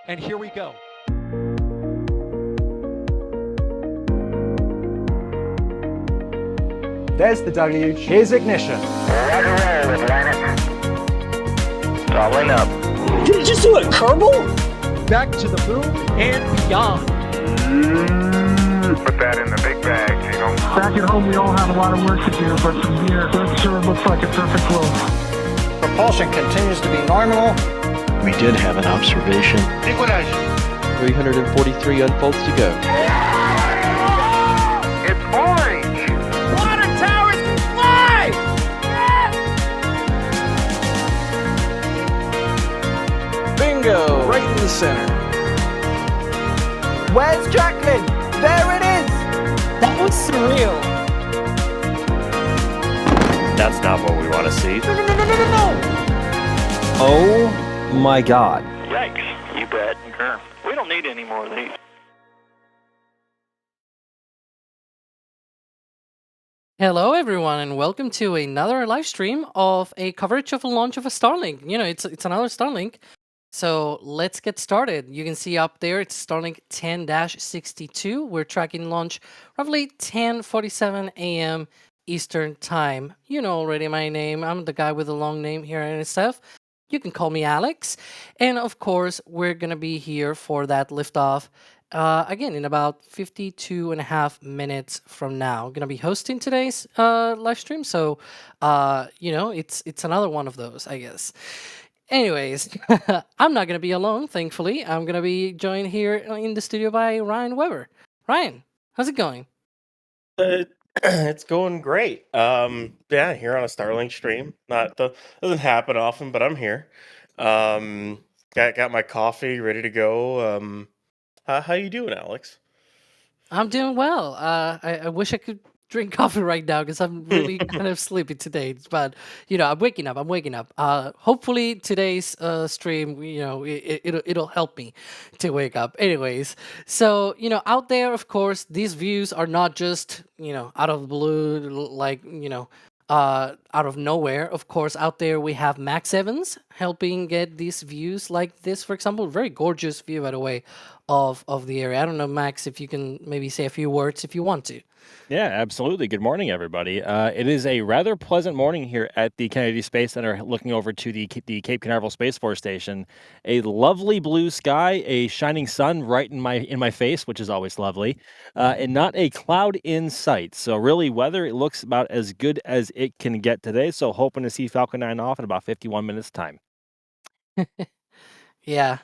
And here we go. There's the W. Here's ignition. Doubling up. Did you just do a Kerbal? Back to the moon and beyond. Put that in the big bag, you know. Back at home, we all have a lot of work to do, but from here, that sure looks like a perfect flow. Propulsion continues to be normal. We did have an observation. Equalize. 343 unfolds to go. It's orange. Water towers can fly! Bingo! Right in the center. Where's Jacqueline? There it is! That was surreal. That's not what we want to see. No! Oh my God. Yikes. You bet. We don't need any more of these. Hello, everyone, and welcome to another live stream of a coverage of a launch of a Starlink. You know, it's another Starlink. So let's get started. You can see up there, it's Starlink 10-62. We're tracking launch roughly 10:47 a.m. Eastern Time. You know already my name. I'm the guy with the long name here at NSF. You can call me Alex. And of course, we're going to be here for that liftoff. Again, in about 52 and a half minutes from now. I'm going to be hosting today's live stream. So, you know, it's another one of those, I guess. Anyways, I'm not going to be alone, thankfully. I'm going to be joined here in the studio by Ryan Weber. Ryan, how's it going? It's going great. Yeah, here on a Starlink stream. Doesn't happen often, but I'm here. Got my coffee ready to go. How you doing, Alex? I'm doing well. I wish I could drink coffee right now because I'm really kind of sleepy today. But you know, I'm waking up. Hopefully today's stream, you know, it'll help me to wake up. Anyways, so you know, out there, of course, these views are not just out of the blue, like out of nowhere. Of course, out there we have Max Evans helping get these views like this, for example. Very gorgeous view, by the way, of the area. I don't know, Max, if you can maybe say a few words if you want to. Yeah, absolutely. Good morning, everybody. It is a rather pleasant morning here at the Kennedy Space Center, looking over to the Cape Canaveral Space Force Station. A lovely blue sky, a shining sun right in my face, which is always lovely, and not a cloud in sight. So really, weather, it looks about as good as it can get today. So hoping to see Falcon 9 off in about 51 minutes time. Yeah,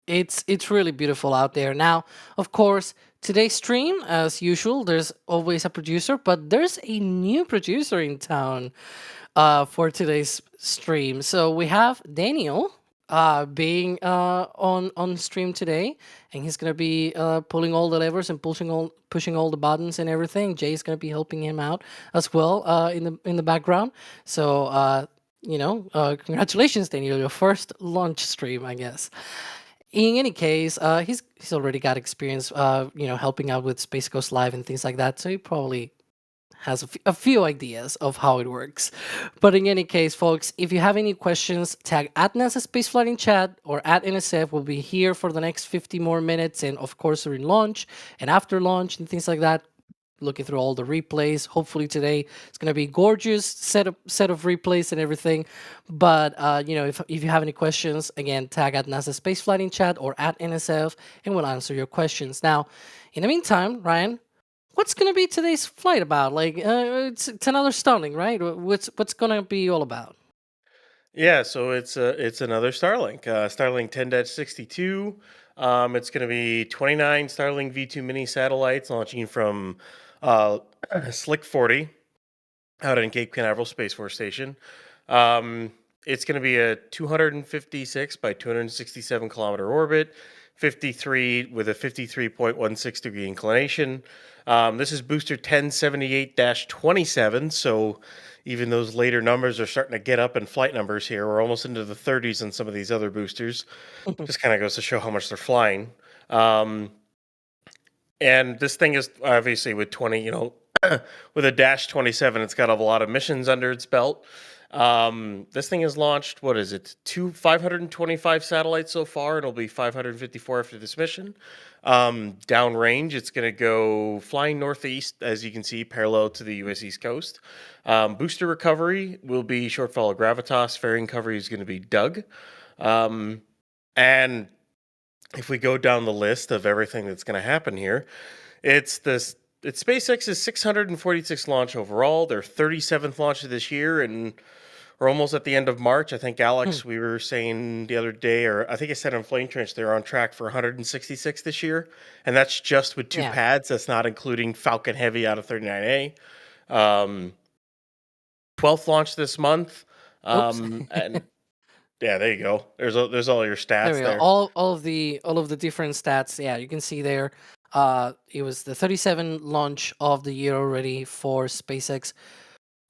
it's really beautiful out there. Now, of course, today's stream, as usual, there's always a producer, but there's a new producer in town for today's stream. So we have Daniel being on stream today, and he's gonna be pulling all the levers and pushing all the buttons and everything. Jay's gonna be helping him out as well in the background. So congratulations, Daniel, your first launch stream, I guess. In any case, he's already got experience, helping out with Space Coast Live and things like that. So he probably has a few ideas of how it works. But in any case, folks, if you have any questions, tag at NASA Spaceflight in chat or at NSF. We'll be here for the next 50 more minutes, and of course during launch and after launch and things like that. Looking through all the replays. Hopefully today it's going to be gorgeous set of replays and everything. But if you have any questions, again, tag at NASA Spaceflight in chat or at NSF, and we'll answer your questions. Now, in the meantime, Ryan, what's going to be today's flight about? Like, it's another Starlink, right? What's going to be all about? Yeah, so it's another Starlink. Starlink 10-62. It's going to be 29 Starlink V2 mini satellites launching from Slick 40 out in Cape Canaveral Space Force Station. It's going to be a 256 by 267 kilometer orbit, 53 with a 53.16 degree inclination. This is booster 1078-27, so even those later numbers are starting to get up in flight numbers here. We're almost into the 30s on some of these other boosters. Just kind of goes to show how much they're flying. And this thing is obviously with 20, with a dash 27, it's got a lot of missions under its belt. This thing has launched, what is it, 525 satellites so far. It'll be 554 after this mission. Downrange, it's going to go flying northeast, as you can see, parallel to the U.S. East Coast. Booster recovery will be Shortfall of Gravitas. Fairing recovery is going to be Doug. And if we go down the list of everything that's going to happen here, it's SpaceX's 646th launch overall, their 37th launch of this year, and we're almost at the end of March. I think, Alex, we were saying the other day, or I think I said on Flame Trench, they're on track for 166 this year, and that's just with 2 pads. That's not including Falcon Heavy out of 39A. 12th launch this month, and yeah, there you go. There's all your stats there. All of the different stats. Yeah, you can see there. It was the 37 launch of the year already for SpaceX,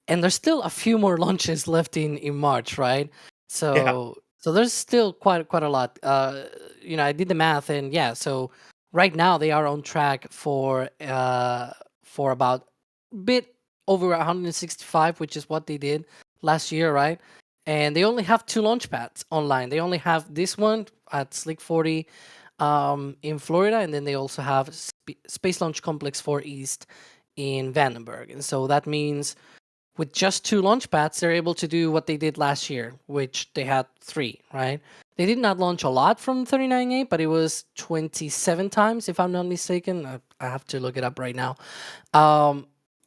and there's still a few more launches left in March, right? So there's still quite a lot. I did the math, and so right now they are on track for about a bit over 165, which is what they did last year, right? And they only have 2 launch pads online. They only have this one at Slick 40 in Florida, and then they also have Space Launch Complex 4 East in Vandenberg. And so that means with just 2 launch pads, they're able to do what they did last year, which they had 3, right? They did not launch a lot from 39A, but it was 27 times, if I'm not mistaken. I have to look it up right now.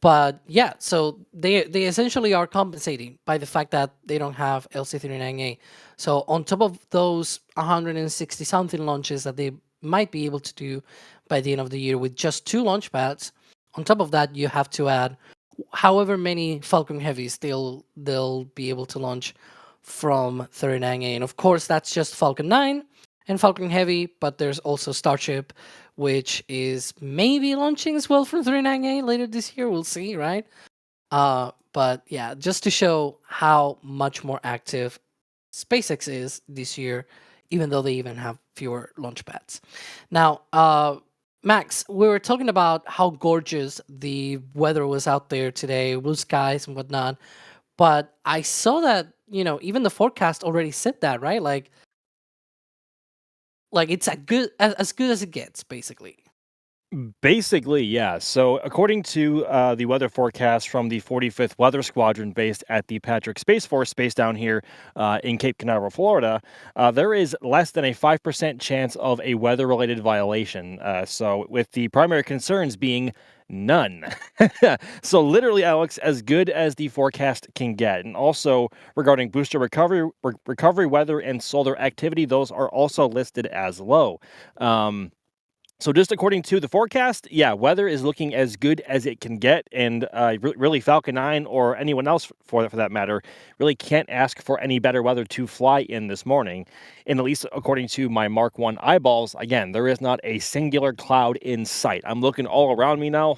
But yeah, so they essentially are compensating by the fact that they don't have LC-39A. So on top of those 160 something launches that they might be able to do by the end of the year with just 2 launch pads, on top of that you have to add however many Falcon Heavies they'll be able to launch from 39A. And of course that's just Falcon 9 and Falcon Heavy, but there's also Starship, which is maybe launching as well from 39A later this year. We'll see, right? But yeah, just to show how much more active SpaceX is this year, even though they even have fewer launch pads. Now, Max, we were talking about how gorgeous the weather was out there today, blue skies and whatnot. But I saw that, even the forecast already said that, right? Like it's as good as it gets, basically. Basically, yeah. So according to the weather forecast from the 45th Weather Squadron based at the Patrick Space Force Base down here in Cape Canaveral, Florida, there is less than a 5% chance of a weather-related violation. So with the primary concerns being none. So literally, Alex, as good as the forecast can get. And also regarding booster recovery weather and solar activity, those are also listed as low. So just according to the forecast, weather is looking as good as it can get, and really Falcon 9 or anyone else for that matter really can't ask for any better weather to fly in this morning. And at least according to my Mark 1 eyeballs, again, there is not a singular cloud in sight. I'm looking all around me now,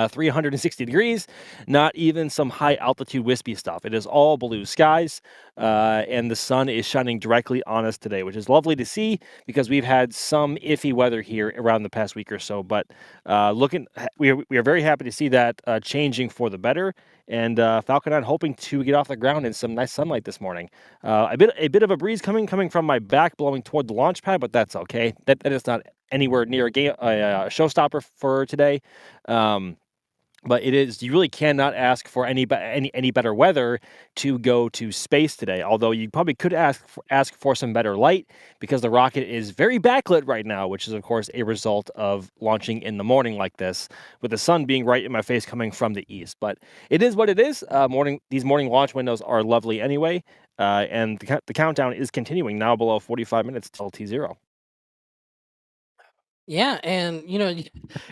360 degrees, not even some high altitude wispy stuff. It is all blue skies, and the sun is shining directly on us today, which is lovely to see because we've had some iffy weather here around the past week or so. But we are very happy to see that changing for the better. And Falcon 9 hoping to get off the ground in some nice sunlight this morning. A bit of a breeze coming from my back, blowing toward the launch pad, but that's okay. That is not anywhere near a showstopper for today. But it is, you really cannot ask for any better weather to go to space today. Although you probably could ask for some better light because the rocket is very backlit right now, which is of course a result of launching in the morning like this, with the sun being right in my face coming from the east. But it is what it is. These morning launch windows are lovely anyway, and the countdown is continuing now below 45 minutes till T0. Yeah, and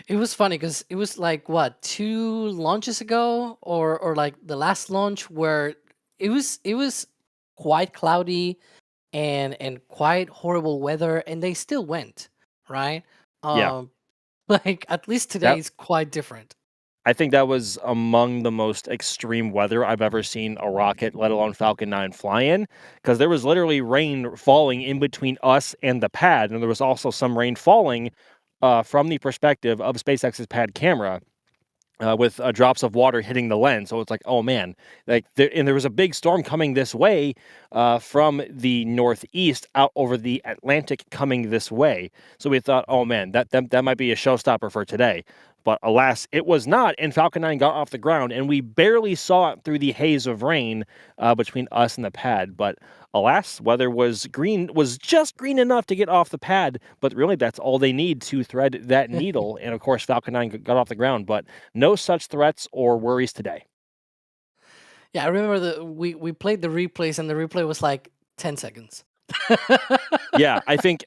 it was funny because it was like what 2 launches ago, or like the last launch where it was quite cloudy and quite horrible weather, and they still went, right? Yeah. Like at least today is quite different. I think that was among the most extreme weather I've ever seen a rocket, let alone Falcon 9, fly in, because there was literally rain falling in between us and the pad, and there was also some rain falling from the perspective of SpaceX's pad camera. with drops of water hitting the lens. So it's like, oh man, and there was a big storm coming this way from the northeast out over the Atlantic coming this way. So we thought, oh man, that might be a showstopper for today. But alas, it was not, and Falcon 9 got off the ground, and we barely saw it through the haze of rain between us and the pad. But alas, weather was just green enough to get off the pad, but really that's all they need to thread that needle. And of course, Falcon 9 got off the ground, but no such threats or worries today. Yeah, I remember we played the replays, and the replay was like 10 seconds. Yeah, I think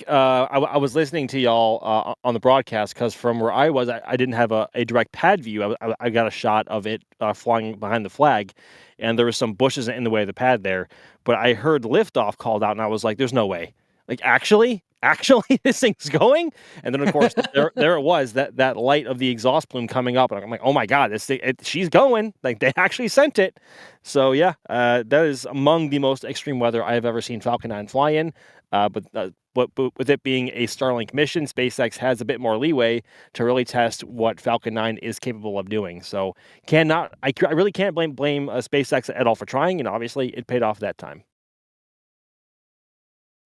I was listening to y'all on the broadcast because from where I was, I didn't have a direct pad view. I got a shot of it flying behind the flag, and there was some bushes in the way of the pad there. But I heard Liftoff called out, and I was like, "There's no way! Like actually, this thing's going!" And then of course there it was, that light of the exhaust plume coming up, and I'm like, "Oh my god, she's going! Like they actually sent it." So yeah, that is among the most extreme weather I have ever seen Falcon 9 fly in. But with it being a Starlink mission, SpaceX has a bit more leeway to really test what Falcon 9 is capable of doing. So I really can't blame SpaceX at all for trying, and obviously it paid off that time.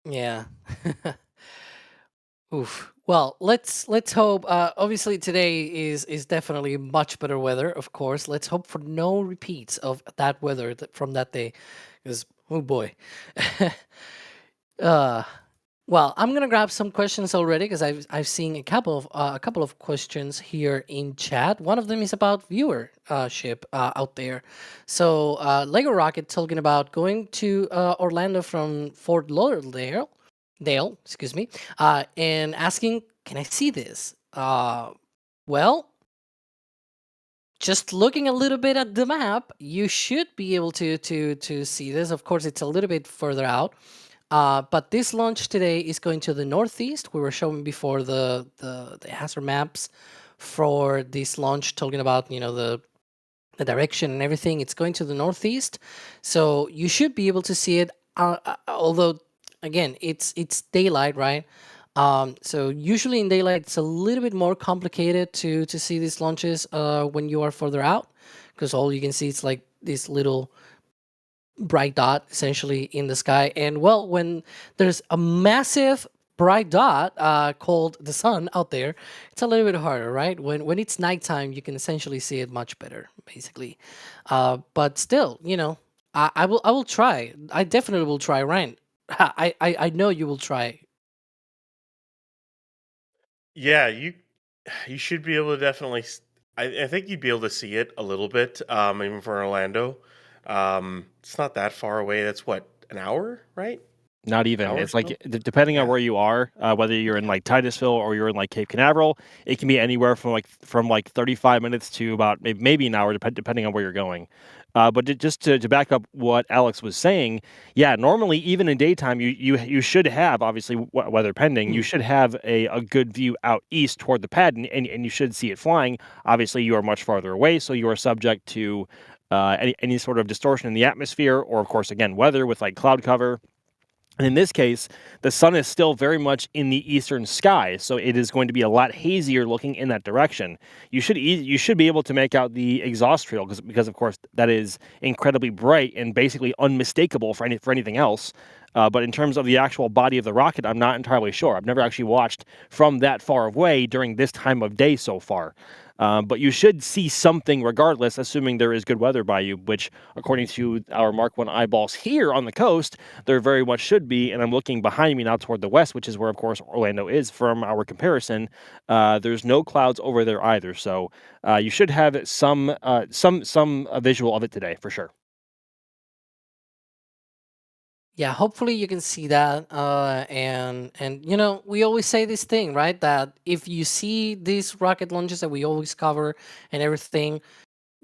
Yeah. Oof. Well, let's hope. Obviously, today is definitely much better weather. Of course, let's hope for no repeats of that weather from that day, because oh boy. Well, I'm gonna grab some questions already because I've seen a couple of questions here in chat. One of them is about viewership out there. So Lego Rocket talking about going to Orlando from Fort Lauderdale, excuse me, and asking, "Can I see this?" Well, just looking a little bit at the map, you should be able to see this. Of course, it's a little bit further out. But this launch today is going to the northeast. We were showing before the hazard maps for this launch, talking about the direction and everything. It's going to the northeast, so you should be able to see it. Although, again, it's daylight, right? So usually in daylight, it's a little bit more complicated to see these launches when you are further out, because all you can see is like this little bright dot essentially in the sky. And well, when there's a massive bright dot called the sun out there, it's a little bit harder, right? When it's nighttime, you can essentially see it much better, basically. But still, I will try. I definitely will try, Ryan. I know you will try. Yeah, you should be able to definitely. I think you'd be able to see it a little bit, even for Orlando. It's not that far away. That's what, an hour, right? Not even. Hour It's or like so? depending on Yeah. where you are, whether you're in like Titusville or you're in like Cape Canaveral, it can be anywhere from 35 minutes to about maybe an hour, depending on where you're going. But just to back up what Alex was saying, yeah, normally even in daytime, you should have, obviously weather pending, you should have a good view out east toward the pad, and you should see it flying. Obviously, you are much farther away, so you are subject to any sort of distortion in the atmosphere, or of course, again, weather with like cloud cover. And in this case, the sun is still very much in the eastern sky, so it is going to be a lot hazier looking in that direction. You should be able to make out the exhaust trail because of course that is incredibly bright and basically unmistakable for anything else. But in terms of the actual body of the rocket, I'm not entirely sure. I've never actually watched from that far away during this time of day so far. But you should see something regardless, assuming there is good weather by you, which, according to our Mark 1 eyeballs here on the coast, there very much should be. And I'm looking behind me now toward the west, which is where, of course, Orlando is from our comparison. There's no clouds over there either. So you should have some visual of it today, for sure. Yeah, hopefully you can see that. And we always say this thing, right? That if you see these rocket launches that we always cover and everything,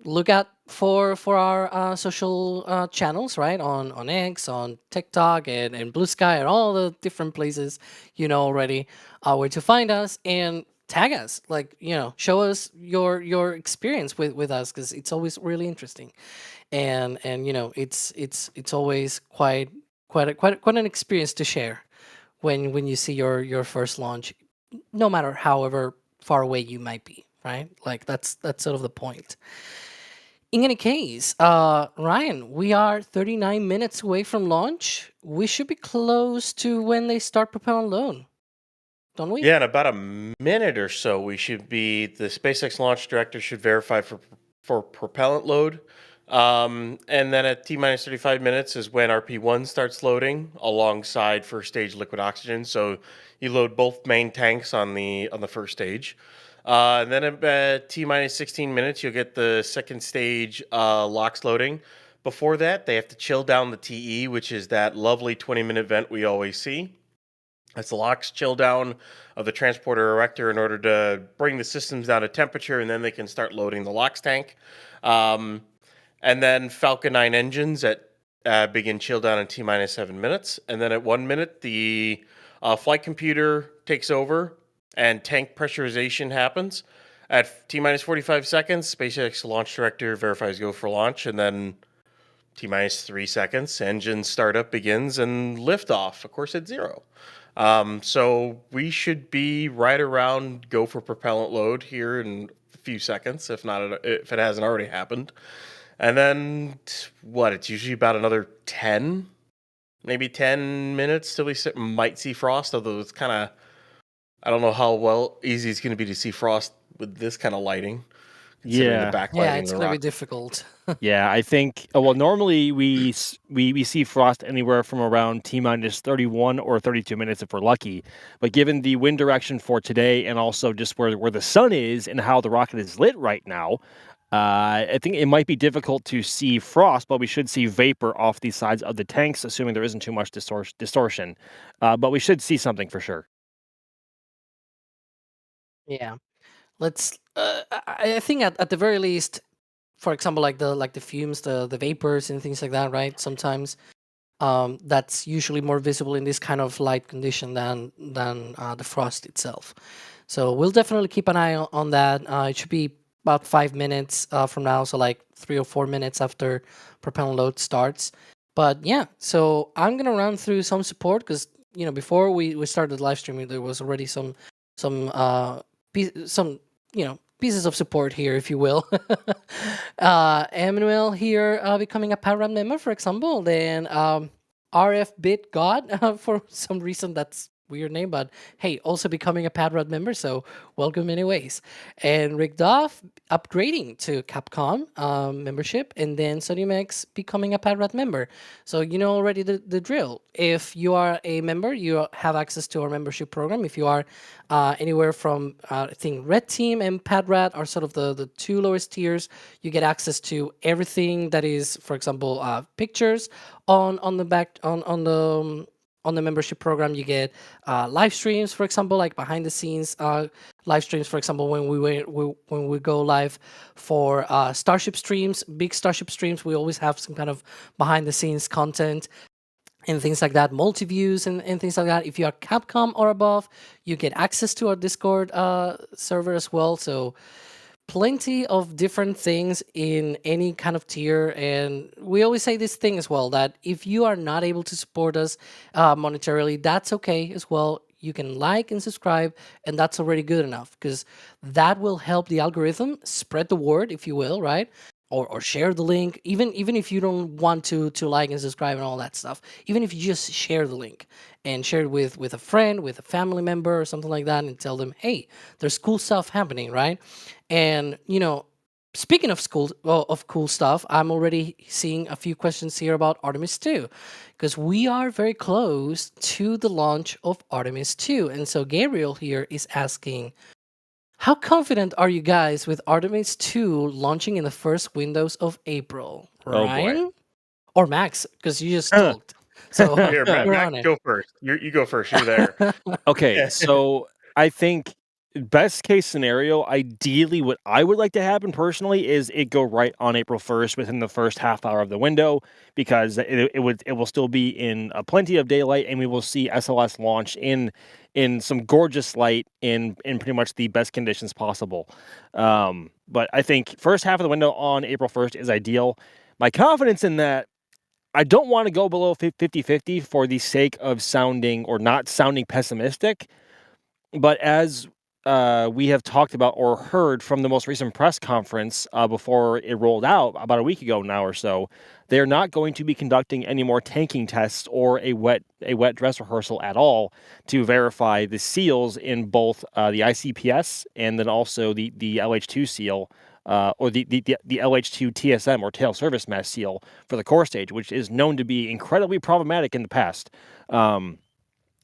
look out for our social channels, right? On X, on TikTok, and Blue Sky, and all the different places already where to find us, and tag us. Like, show us your experience with us, because it's always really interesting. And it's always quite an experience to share when you see your first launch, no matter however far away you might be. right? Like that's sort of the point. In any case, Ryan, we are 39 minutes away from launch. We should be close to when they start Propellant load, don't we? Yeah, in about a minute or so, the SpaceX launch director should verify for propellant load. And then at T-minus 35 minutes is when RP1 starts loading alongside first stage liquid oxygen. So you load both main tanks on the first stage. And then at T-minus 16 minutes, you'll get the second stage LOX loading. Before that, they have to chill down the TE, which is that lovely 20-minute vent we always see. That's the LOX chill down of the transporter erector in order to bring the systems down to temperature, and then they can start loading the LOX tank. And then Falcon 9 engines begin chill down in T-minus 7 minutes. And then at 1 minute, the flight computer takes over and tank pressurization happens. At T-minus 45 seconds, SpaceX launch director verifies go for launch, and then T-minus 3 seconds, engine startup begins and liftoff, of course, at 0. So we should be right around go for propellant load here in a few seconds, if it hasn't already happened. And then it's usually about another 10, maybe 10 minutes till we might see frost, although it's kind of, I don't know how easy it's going to be to see frost with this kind of lighting. Yeah. The backlighting Yeah, it's the going to be rock. difficult. Yeah, I think. Well, normally we see frost anywhere from around T-minus 31 or 32 minutes if we're lucky. But given the wind direction for today, and also just where the sun is and how the rocket is lit right now, I think it might be difficult to see frost, but we should see vapor off the sides of the tanks, assuming there isn't too much distortion. But we should see something for sure. Yeah. Let's. I think at the very least, for example, like the fumes, the vapors and things like that, right? Sometimes that's usually more visible in this kind of light condition than the frost itself. So we'll definitely keep an eye on that. It should be about 5 minutes from now, so like 3 or 4 minutes after propellant load starts. But yeah, so I'm gonna run through some support because before we started live streaming, there was already some pieces of support here, if you will. Emmanuel here becoming a Param member, for example. Then RF Bit God, for some reason that's weird name, but hey, also becoming a Padrad member, so welcome anyways. And Rick Duff upgrading to Capcom membership, and then Sodimex becoming a Padrad member. So you know already the drill. If you are a member, you have access to our membership program. If you are anywhere from I think Red Team and Padrad are sort of the two lowest tiers, you get access to everything that is, for example, pictures on the back on the membership program. You get live streams, for example, like behind the scenes live streams. For example, when we go live for Starship streams, big Starship streams, we always have some kind of behind the scenes content and things like that, multi-views and things like that. If you are Capcom or above, you get access to our Discord server as well. So plenty of different things in any kind of tier. And we always say this thing as well, that if you are not able to support us monetarily, that's okay as well. You can like and subscribe, and that's already good enough, because that will help the algorithm spread the word, if you will, right? Or share the link, even if you don't want to like and subscribe and all that stuff. Even if you just share the link and share it with a friend, with a family member or something like that, and tell them, hey, there's cool stuff happening, right? And speaking of cool stuff, I'm already seeing a few questions here about Artemis II, because we are very close to the launch of Artemis II. And so Gabriel here is asking, how confident are you guys with Artemis II launching in the first windows of April? Oh, Ryan? boy. Or Max, because you just talked. So Here, you're on Max, it. go first. You go first. You're there. Okay, so I think best case scenario, ideally, what I would like to happen personally is it go right on April 1st within the first half hour of the window, because it will still be in plenty of daylight, and we will see SLS launch in some gorgeous light in pretty much the best conditions possible. But I think first half of the window on April 1st is ideal. My confidence in that, I don't want to go below 50-50 for the sake of sounding or not sounding pessimistic. But as we have talked about or heard from the most recent press conference before it rolled out about a week ago now or so, they're not going to be conducting any more tanking tests or a wet dress rehearsal at all to verify the seals in both the ICPS and then also the LH2 seal. Or the LH2 TSM or tail service mass seal for the core stage, which is known to be incredibly problematic in the past.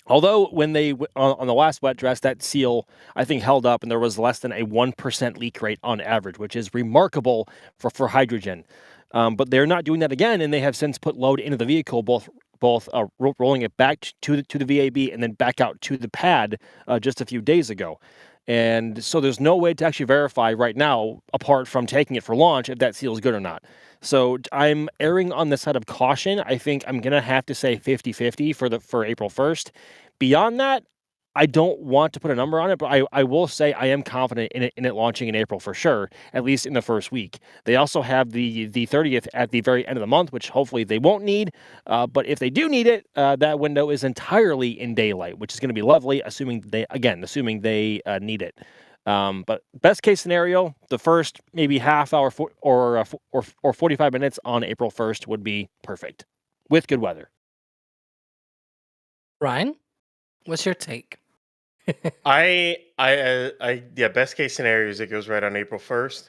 Although when they on the last wet dress, that seal I think held up, and there was less than a 1% leak rate on average, which is remarkable for hydrogen. But they're not doing that again, and they have since put load into the vehicle, both rolling it back to the VAB and then back out to the pad just a few days ago. And so there's no way to actually verify right now, apart from taking it for launch, if that seal is good or not. So I'm erring on the side of caution. I think I'm going to have to say 50-50 for April 1st. Beyond that, I don't want to put a number on it, but I will say I am confident in it launching in April for sure, at least in the first week. They also have the 30th at the very end of the month, which hopefully they won't need. But if they do need it, that window is entirely in daylight, which is going to be lovely, assuming they need it. But best case scenario, the first maybe half hour or 45 minutes on April 1st would be perfect with good weather. Ryan, what's your take? Yeah, best case scenario is it goes right on April 1st.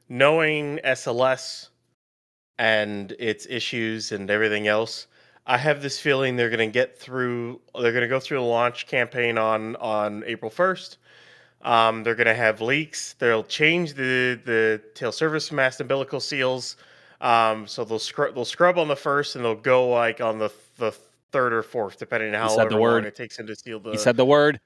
Knowing SLS and its issues and everything else, I have this feeling they're going to go through the launch campaign on April 1st. They're going to have leaks. They'll change the tail service mast umbilical seals. So they'll scrub on the first, and they'll go like on the third or fourth, depending on how long it takes them to seal the. You said the word.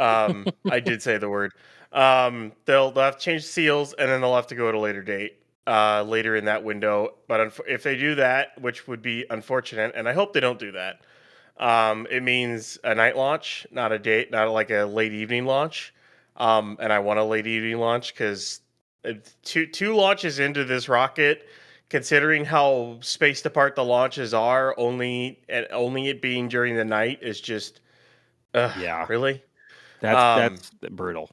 I did say the word. They'll have to change seals, and then they'll have to go at a later date, later in that window. But if they do that, which would be unfortunate, and I hope they don't do that, it means a night launch, not like a late evening launch. And I want a late evening launch because two launches into this rocket, considering how spaced apart the launches are, only it being during the night is just, really. That's brutal.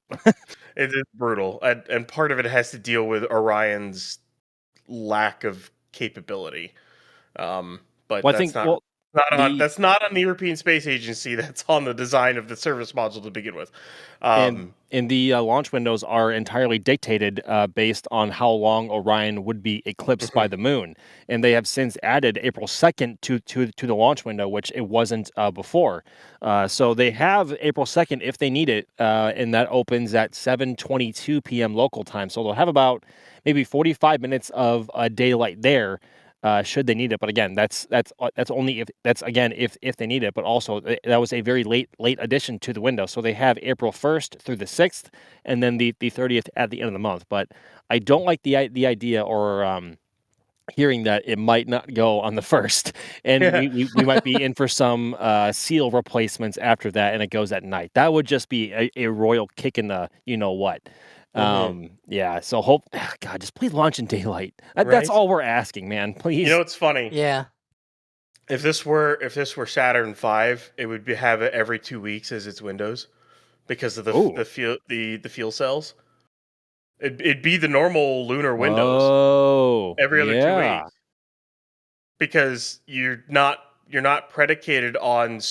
It is brutal, and part of it has to deal with Orion's lack of capability. But that's not on the European Space Agency. That's on the design of the service module to begin with. And the launch windows are entirely dictated based on how long Orion would be eclipsed by the moon. And they have since added April 2nd to the launch window, which it wasn't before. So they have April 2nd if they need it, and that opens at 7:22 p.m. local time. So they'll have about maybe 45 minutes of daylight there. Should they need it, but again, that's only if they need it. But also, that was a very late addition to the window, so they have April 1st through the 6th, and then the 30th at the end of the month. But I don't like the idea or hearing that it might not go on the 1st, and we might be in for some seal replacements after that, and it goes at night. That would just be a royal kick in the you know what. Yeah, so God, just please launch in daylight. That's all we're asking, man. Please. You know what's funny? Yeah. If this were Saturn V, it would have it every 2 weeks as its windows because of the fuel cells. It'd be the normal lunar windows every other 2 weeks because you're not predicated on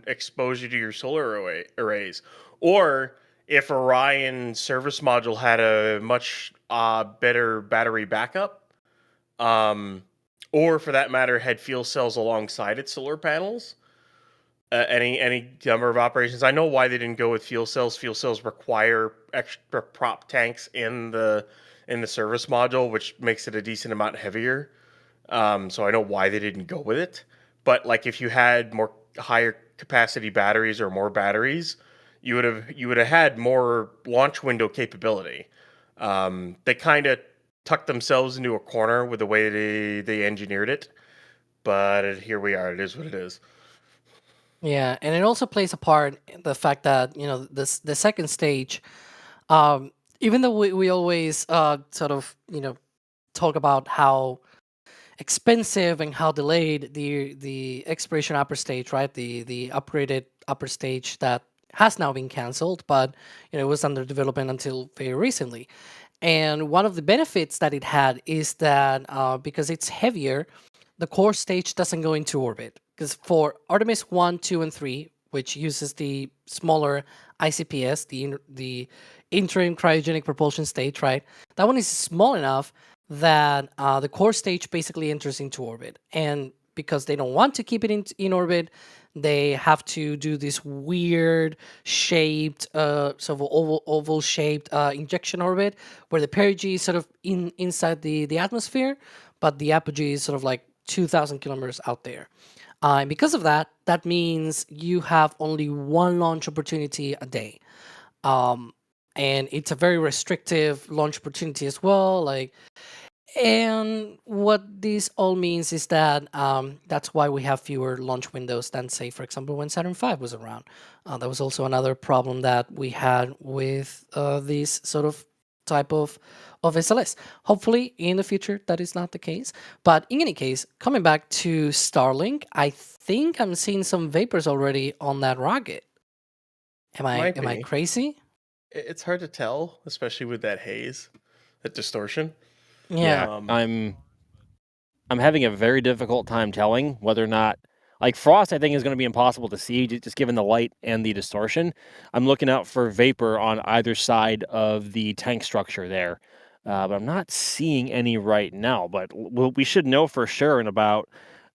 exposure to your solar arrays. Or if Orion service module had a much better battery backup, or for that matter had fuel cells alongside its solar panels, any number of operations. I know why they didn't go with fuel cells. Fuel cells require extra prop tanks in the service module, which makes it a decent amount heavier. So I know why they didn't go with it. But like if you had more higher capacity batteries or more batteries, you would have had more launch window capability. They kind of tucked themselves into a corner with the way they engineered it, but here we are. It is what it is. Yeah, and it also plays a part in the fact that the second stage, even though we always sort of talk about how expensive and how delayed the exploration upper stage, right? The upgraded upper stage that has now been canceled, but it was under development until very recently. And one of the benefits that it had is that because it's heavier, the core stage doesn't go into orbit. Because for Artemis 1, 2, and 3, which uses the smaller ICPS, the interim cryogenic propulsion stage, right? That one is small enough that the core stage basically enters into orbit. And because they don't want to keep it in orbit, they have to do this weird shaped, sort of oval shaped injection orbit, where the perigee is sort of inside the atmosphere, but the apogee is sort of like 2,000 kilometers out there. And because of that, that means you have only one launch opportunity a day. And it's a very restrictive launch opportunity as well. And what this all means is that that's why we have fewer launch windows than, say, for example, when Saturn V was around. That was also another problem that we had with this sort of type of SLS. Hopefully, in the future, that is not the case. But in any case, coming back to Starlink, I think I'm seeing some vapors already on that rocket. Am I crazy? It's hard to tell, especially with that haze, that distortion. Yeah. I'm having a very difficult time telling whether or not, like, frost I think is going to be impossible to see just given the light and the distortion. I'm looking out for vapor on either side of the tank structure there, but I'm not seeing any right now. But we should know for sure in about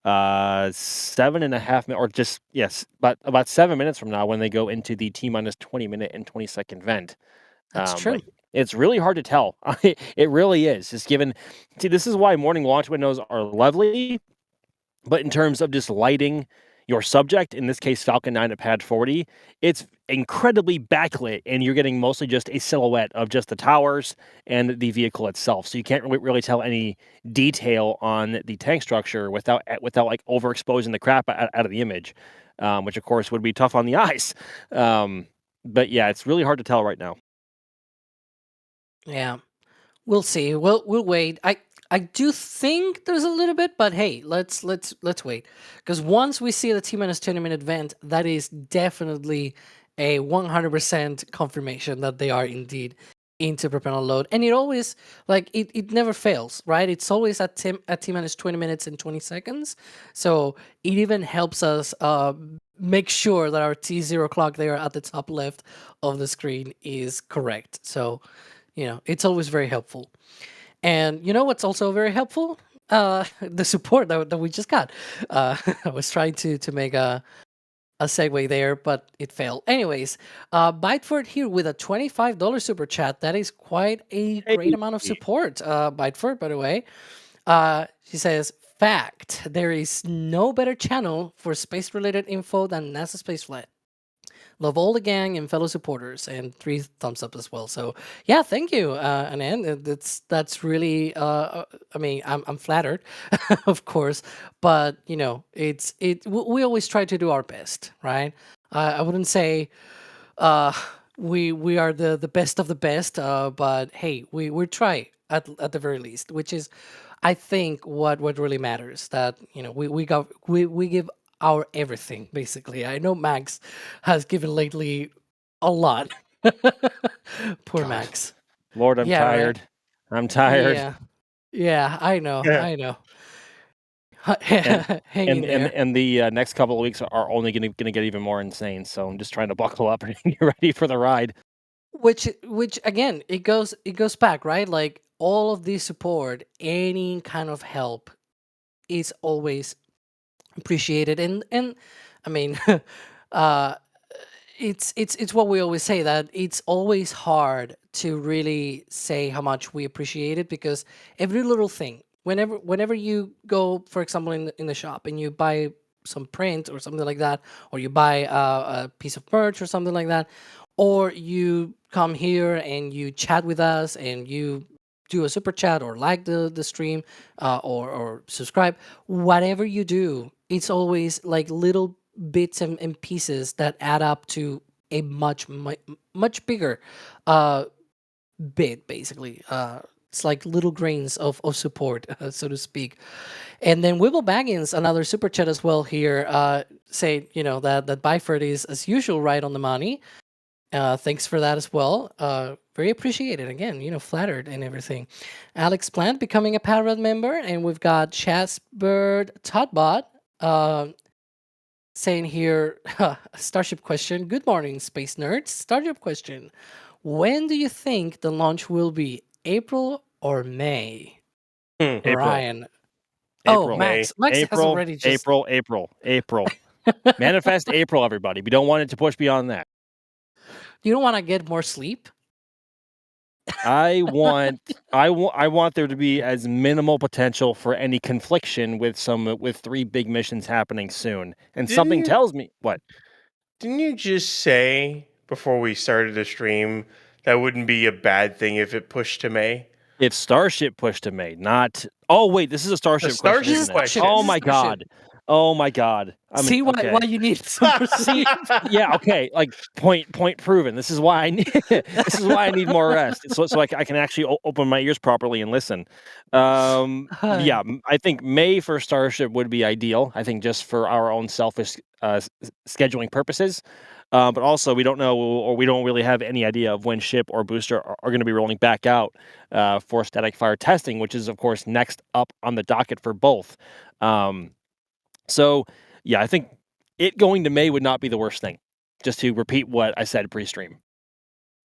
7.5 minutes, or just but about 7 minutes from now when they go into the T-minus 20-minute and 20-second vent. That's true. But it's really hard to tell. It really is. Just given, see, this is why morning launch windows are lovely, but in terms of just lighting your subject, in this case Falcon 9 at pad 40, it's incredibly backlit, and you're getting mostly just a silhouette of just the towers and the vehicle itself. So you can't really tell any detail on the tank structure without like overexposing the crap out of the image, which of course would be tough on the eyes. But yeah, it's really hard to tell right now. Yeah, we'll see. We'll wait. I do think there's a little bit, but hey, let's wait, because once we see the T-minus 20-minute vent, that is definitely a 100% confirmation that they are indeed into propellant load, and it always, like, it never fails, right? It's always at T-minus 20 minutes and 20 seconds, so it even helps us make sure that our T0 clock there at the top left of the screen is correct. So it's always very helpful. And what's also very helpful? The support that we just got. I was trying to make a segue there, but it failed. Anyways, Biteford here with a $25 super chat. That is quite a great amount of support. Biteford, by the way. She says, fact, there is no better channel for space-related info than NASA Spaceflight. Love all the gang and fellow supporters, and 3 thumbs up as well. So yeah, thank you, Anand. That's really. I mean, I'm flattered, of course, but we always try to do our best, right? I wouldn't say we are the best of the best, but hey, we try at the very least, which is, I think, what really matters. That we give our everything, basically. I know Max has given lately a lot. Poor God. Max. Lord, I'm tired. Right? I'm tired. Yeah, I know. Hanging there. And the next couple of weeks are only going to get even more insane. So I'm just trying to buckle up and get ready for the ride. Which again, it goes back, right? Like, all of this support, any kind of help, is always appreciated. And I mean, it's what we always say, that it's always hard to really say how much we appreciate it, because every little thing, whenever you go, for example, in the shop and you buy some print or something like that, or you buy a piece of merch or something like that, or you come here and you chat with us and you do a super chat or like the stream, or subscribe, whatever you do, it's always like little bits and pieces that add up to a much bigger bit, basically. It's like little grains of support, so to speak. And then Wibble Baggins, another super chat as well here, say, that Byford is, as usual, right on the money. Thanks for that as well. Very appreciated. Again, flattered and everything. Alex Plant becoming a Parrot member. And we've got Chasbird Todbot saying here, Starship question. Good morning, space nerds. Starship question. When do you think the launch will be? April or May? April. Ryan. April. Oh, Max. Max has April, already just... April. Manifest April, everybody. We don't want it to push beyond that. You don't want to get more sleep? I want there to be as minimal potential for any confliction with 3 big missions happening soon. And something tells me what? Didn't you just say before we started the stream that wouldn't be a bad thing if it pushed to May? If Starship pushed to May, not... Oh, wait, this is a Starship question, isn't it? question. Oh, my God. Oh, my God. See why you need some sleep? Yeah, okay. Like, point proven. This is why I need more rest. So I can actually open my ears properly and listen. Yeah, I think May for Starship would be ideal. I think just for our own selfish scheduling purposes. But also, we don't know, or we don't really have any idea of when ship or booster are going to be rolling back out for static fire testing, which is, of course, next up on the docket for both. So, yeah, I think it going to May would not be the worst thing. Just to repeat what I said pre-stream.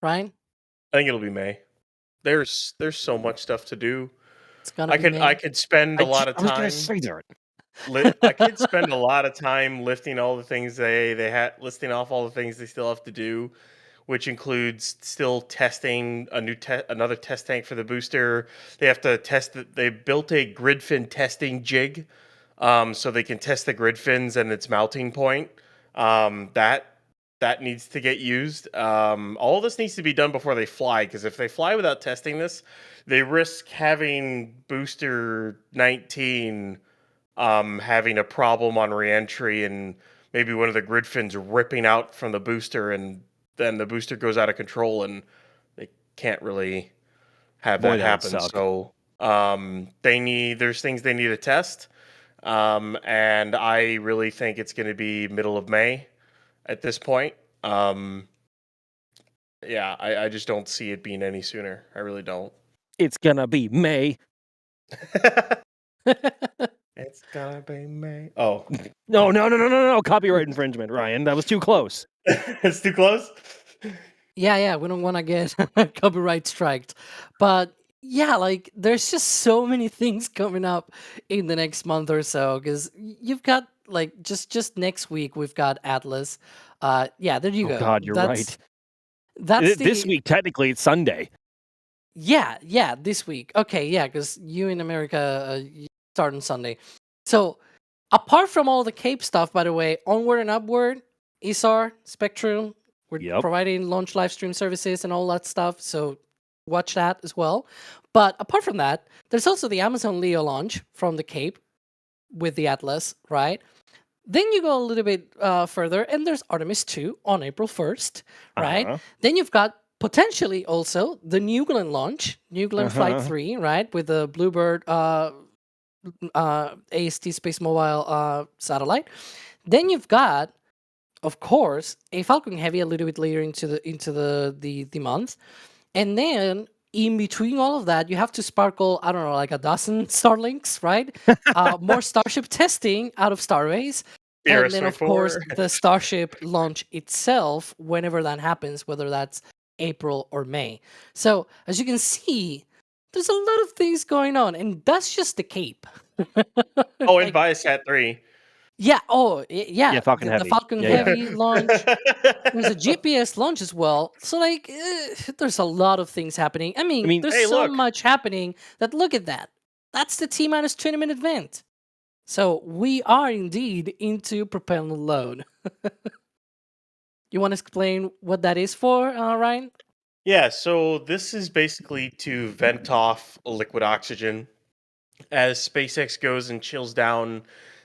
Ryan? I think it'll be May. There's so much stuff to do. It's gonna be May. I could spend a lot of time. I was going to say that. I could spend a lot of time lifting all the things they had, listing off all the things they still have to do, which includes still testing another test tank for the booster. They have to test it. They built a grid fin testing jig, so they can test the grid fins and its melting point. That needs to get used. All this needs to be done before they fly, because if they fly without testing this, they risk having booster 19 having a problem on reentry, and maybe one of the grid fins ripping out from the booster, and then the booster goes out of control, and they can't really have that happen. So there's things they need to test, and I really think it's going to be middle of May at this point. Yeah, I just don't see it being any sooner. I really don't. It's gonna be May. It's gonna be May. Oh. No. Copyright infringement, Ryan. That was too close. It's too close? Yeah, we don't want to get copyright striked. But yeah, like, there's just so many things coming up in the next month or so, because you've got, like, just next week, we've got Atlas. Yeah, there you go. Oh, God, you're right. That's this week, technically, it's Sunday. Yeah, this week. Okay, yeah, because you in America... start on Sunday. So, apart from all the Cape stuff, by the way, Onward and Upward, ESAR, Spectrum, we're providing launch live stream services and all that stuff, so watch that as well. But apart from that, there's also the Amazon Leo launch from the Cape with the Atlas, right? Then you go a little bit further, and there's Artemis II on April 1st, right? Then you've got potentially also the New Glenn launch, New Glenn Flight 3, right? With the BlueBird AST Space Mobile satellite. Then you've got, of course, a Falcon Heavy a little bit later into the month, and then in between all of that, you have to sparkle, I don't know, like a dozen Starlinks, right? More Starship testing out of Starbase, and then of course the Starship launch itself, whenever that happens, whether that's April or May. So as you can see, there's a lot of things going on, and that's just the Cape. Oh, and Viasat 3. Yeah, yeah. Falcon Heavy. The Falcon Heavy launch. There's a GPS launch as well. So, like, there's a lot of things happening. I mean there's so much happening that, look at that. That's the T-minus 20-minute event. So, we are indeed into Propellant load. You want to explain what that is for, Ryan? Yeah, so this is basically to vent off liquid oxygen as SpaceX goes and chills down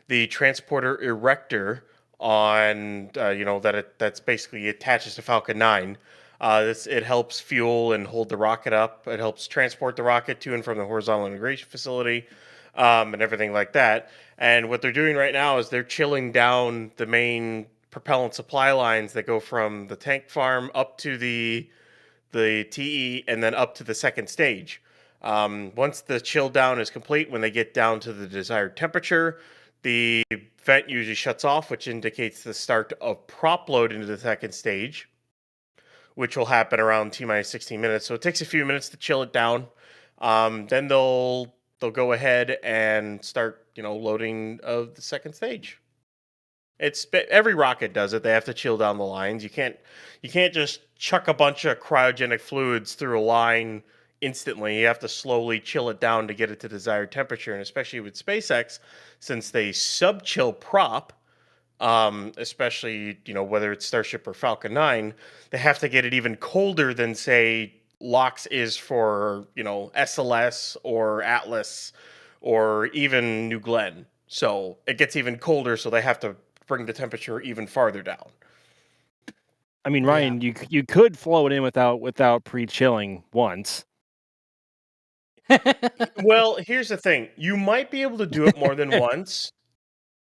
the transporter erector on, that's basically attaches to Falcon 9. It helps fuel and hold the rocket up. It helps transport the rocket to and from the horizontal integration facility, and everything like that. And what they're doing right now is they're chilling down the main propellant supply lines that go from the tank farm up to the TE and then up to the second stage. Once the chill down is complete, when they get down to the desired temperature, the vent usually shuts off, which indicates the start of prop load into the second stage, which will happen around T-minus 16 minutes. So it takes a few minutes to chill it down. Then they'll go ahead and start, loading of the second stage. Every rocket does it. They have to chill down the lines. You can't just chuck a bunch of cryogenic fluids through a line instantly. You have to slowly chill it down to get it to desired temperature. And especially with SpaceX, since they sub-chill prop, especially whether it's Starship or Falcon 9, they have to get it even colder than say LOX is for SLS or Atlas or even New Glenn. So it gets even colder, so they have to bring the temperature even farther down. I mean, Ryan, you could flow it in without pre-chilling once. Well, here's the thing: you might be able to do it more than once.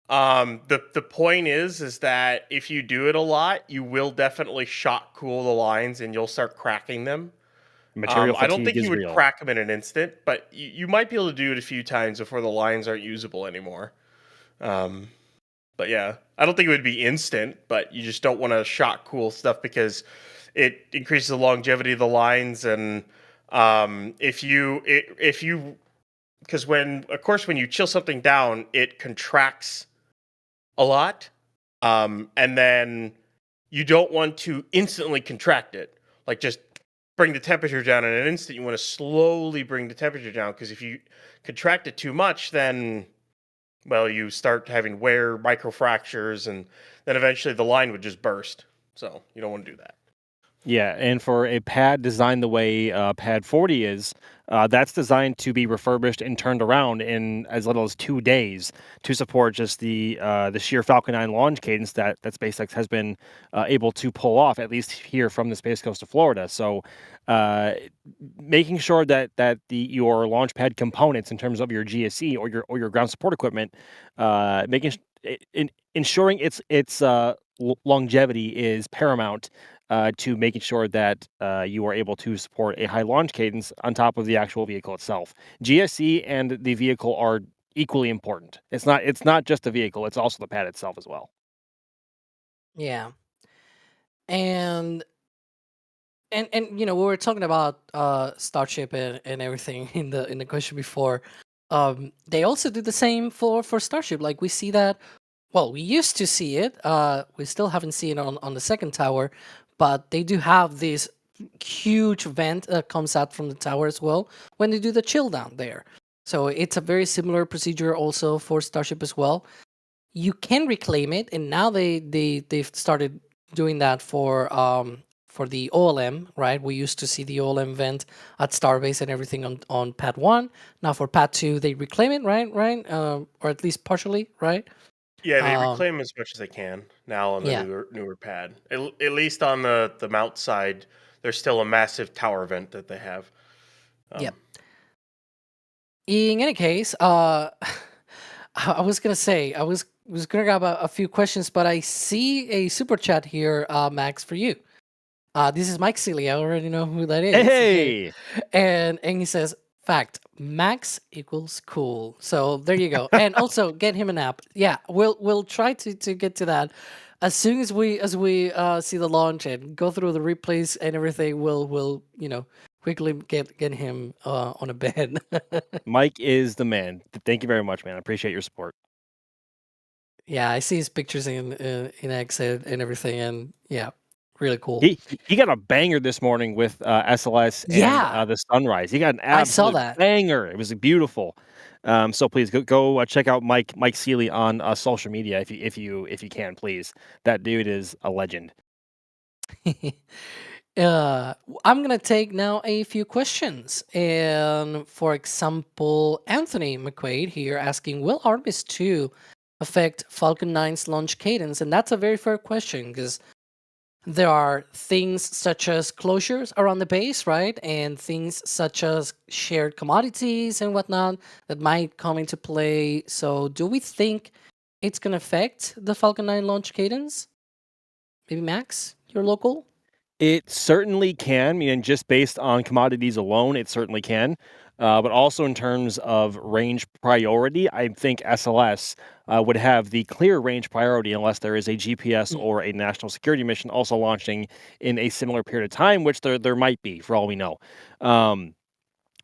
The point is that if you do it a lot, you will definitely shock cool the lines, and you'll start cracking them. Material I don't fatigue think is you would real. crack them in an instant, but you might be able to do it a few times before the lines aren't usable anymore. But yeah, I don't think it would be instant, but you just don't want to shock cool stuff because it increases the longevity of the lines. And if you because when you chill something down, it contracts a lot, and then you don't want to instantly contract it, like just bring the temperature down in an instant. You want to slowly bring the temperature down, because if you contract it too much, then you start having wear, microfractures, and then eventually the line would just burst. So you don't want to do that. Yeah, and for a pad designed the way Pad 40 is, that's designed to be refurbished and turned around in as little as 2 days to support just the sheer Falcon 9 launch cadence that SpaceX has been able to pull off, at least here from the Space Coast of Florida. So, making sure that your launch pad components, in terms of your GSE or your ground support equipment, ensuring its longevity is paramount. To making sure that you are able to support a high launch cadence on top of the actual vehicle itself. GSE and the vehicle are equally important. It's not just the vehicle; it's also the pad itself as well. Yeah. And we were talking about Starship and everything in the question before. They also do the same for Starship. Like, we see that. Well, we used to see it. We still haven't seen it on the second tower, but they do have this huge vent that comes out from the tower as well when they do the chill down there. So it's a very similar procedure also for Starship as well. You can reclaim it, and now they've started doing that for the OLM, right? We used to see the OLM vent at Starbase and everything on Pad 1. Now for Pad 2, they reclaim it, right? Or at least partially, right? Yeah, they reclaim as much as they can now on the newer pad. At least on the mount side, there's still a massive tower vent that they have. Yep. In any case, I was gonna say I was gonna grab a few questions, but I see a super chat here, Max, for you. This is Mike Seeley. I already know who that is. Hey, and he says, fact, Max equals cool. So there you go. And also get him an app. Yeah, we'll try to get to that as soon as we see the launch and go through the replays and everything. We'll quickly get him on a bed. Mike is the man. Thank you very much, man. I appreciate your support. Yeah, I see his pictures in X and everything, and yeah, really cool. He got a banger this morning with SLS and the sunrise. He got an absolute banger. It was beautiful. So please go check out Mike Seeley on social media if you can, please. That dude is a legend. I'm gonna take now a few questions, and for example, Anthony McQuaid here asking, will Artemis II affect Falcon 9's launch cadence? And that's a very fair question, because There are things such as closures around the base, right? And things such as shared commodities and whatnot that might come into play. So, do we think it's going to affect the Falcon 9 launch cadence? Maybe Max, your local? It certainly can. I mean, just based on commodities alone, it certainly can. But also in terms of range priority, I think SLS would have the clear range priority unless there is a GPS or a national security mission also launching in a similar period of time, which there might be, for all we know.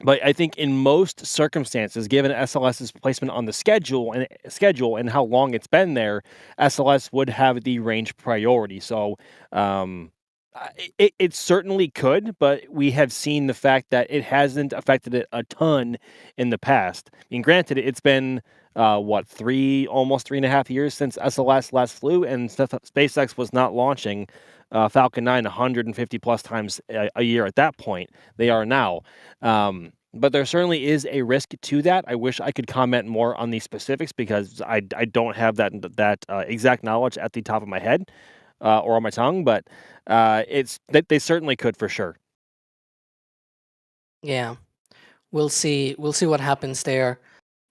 But I think in most circumstances, given SLS's placement on the schedule and how long it's been there, SLS would have the range priority. So it certainly could, but we have seen the fact that it hasn't affected it a ton in the past. I mean, granted, it's been almost 3.5 years since SLS last flew, and SpaceX was not launching Falcon 9 150 plus times a year at that point. They are now. But there certainly is a risk to that. I wish I could comment more on the specifics because I don't have that exact knowledge at the top of my head or on my tongue. But they certainly could for sure. Yeah, we'll see. We'll see what happens there.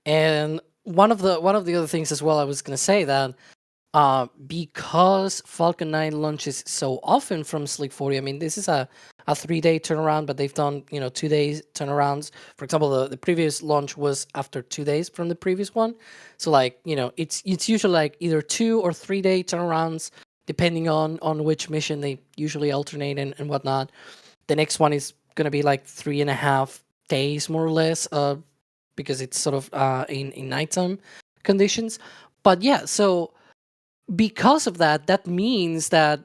And one of the other things as well, I was gonna say that because Falcon 9 launches so often from Sleep 40, I mean, this is a 3-day turnaround, but they've done 2 days turnarounds. For example, the previous launch was after 2 days from the previous one, so like it's usually like either 2 or 3-day turnarounds depending on which mission. They usually alternate and whatnot. The next one is gonna be like 3.5 days more or less, because it's sort of in nighttime conditions. But yeah, so because of that, that means that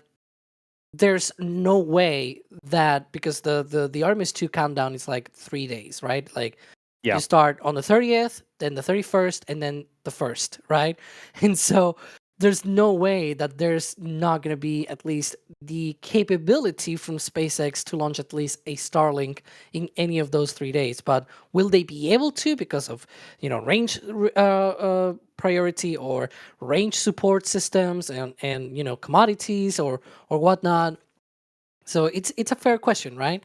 there's no way that, because the Artemis II countdown is like 3 days, right? Like Yeah. you start on the 30th, then the 31st, and then the 1st, right? And so there's no way that there's not going to be at least the capability from SpaceX to launch at least a Starlink in any of those 3 days. But will they be able to because of range priority or range support systems and commodities or whatnot? So it's a fair question, right?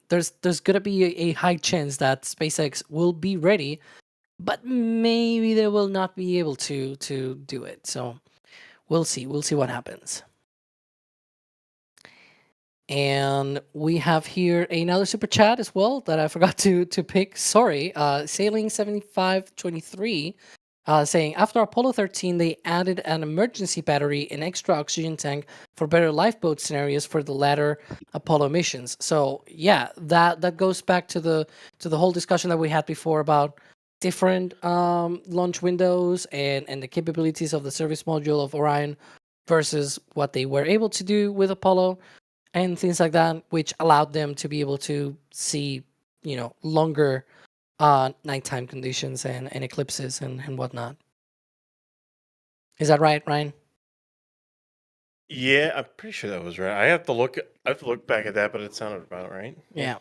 There's gonna be a high chance that SpaceX will be ready, but maybe they will not be able to do it. So we'll see. We'll see what happens. And we have here another super chat as well that I forgot to pick. Sorry, Sailing 7523 saying after Apollo 13 they added an emergency battery and extra oxygen tank for better lifeboat scenarios for the latter Apollo missions. So yeah, that goes back to the whole discussion that we had before about different launch windows and the capabilities of the service module of Orion versus what they were able to do with Apollo and things like that, which allowed them to be able to see, longer nighttime conditions and eclipses and whatnot. Is that right, Ryan? Yeah, I'm pretty sure that was right. I have to look back at that, but it sounded about right. Yeah,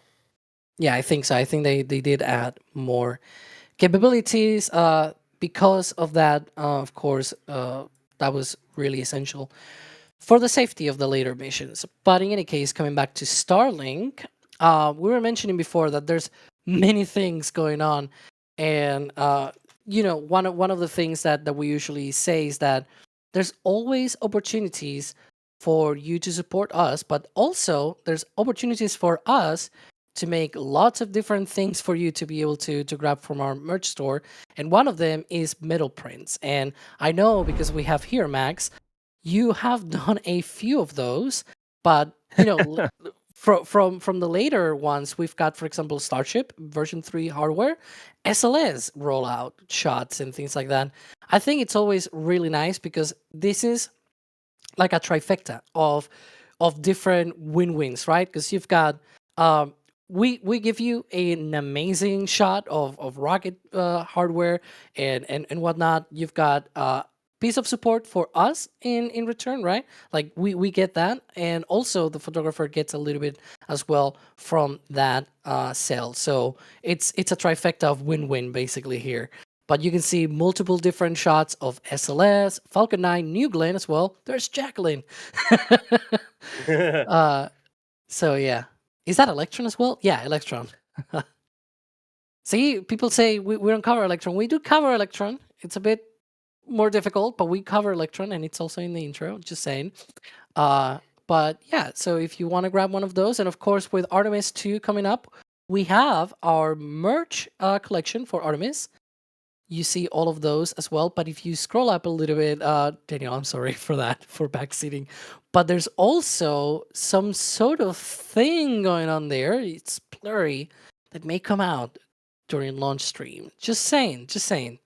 I think so. I think they did add more capabilities because of that. Of course, that was really essential for the safety of the later missions. But in any case, coming back to Starlink, we were mentioning before that there's many things going on, and one of the things that we usually say is that there's always opportunities for you to support us, but also there's opportunities for us to make lots of different things for you to be able to grab from our merch store, and one of them is metal prints. And I know because we have here, Max, you have done a few of those, but from the later ones, we've got, for example, Starship version 3 hardware, SLS rollout shots and things like that. I think it's always really nice because this is like a trifecta of different win-wins, right? Because you've got we give you an amazing shot of rocket hardware and whatnot. You've got piece of support for us in return, right? Like we get that, and also the photographer gets a little bit as well from that sale. So it's a trifecta of win-win basically here. But you can see multiple different shots of SLS, Falcon 9, New Glenn as well. There's Jacqueline. So yeah. Is that Electron as well? Yeah, Electron. See, people say we don't cover Electron. We do cover Electron. It's a bit more difficult, but we cover Electron, and it's also in the intro, just saying. But yeah, so if you want to grab one of those, and of course with Artemis II coming up, we have our merch collection for Artemis. You see all of those as well. But if you scroll up a little bit, Daniel, I'm sorry for that, for backseating. But there's also some sort of thing going on there. It's blurry that may come out during launch stream. Just saying, just saying.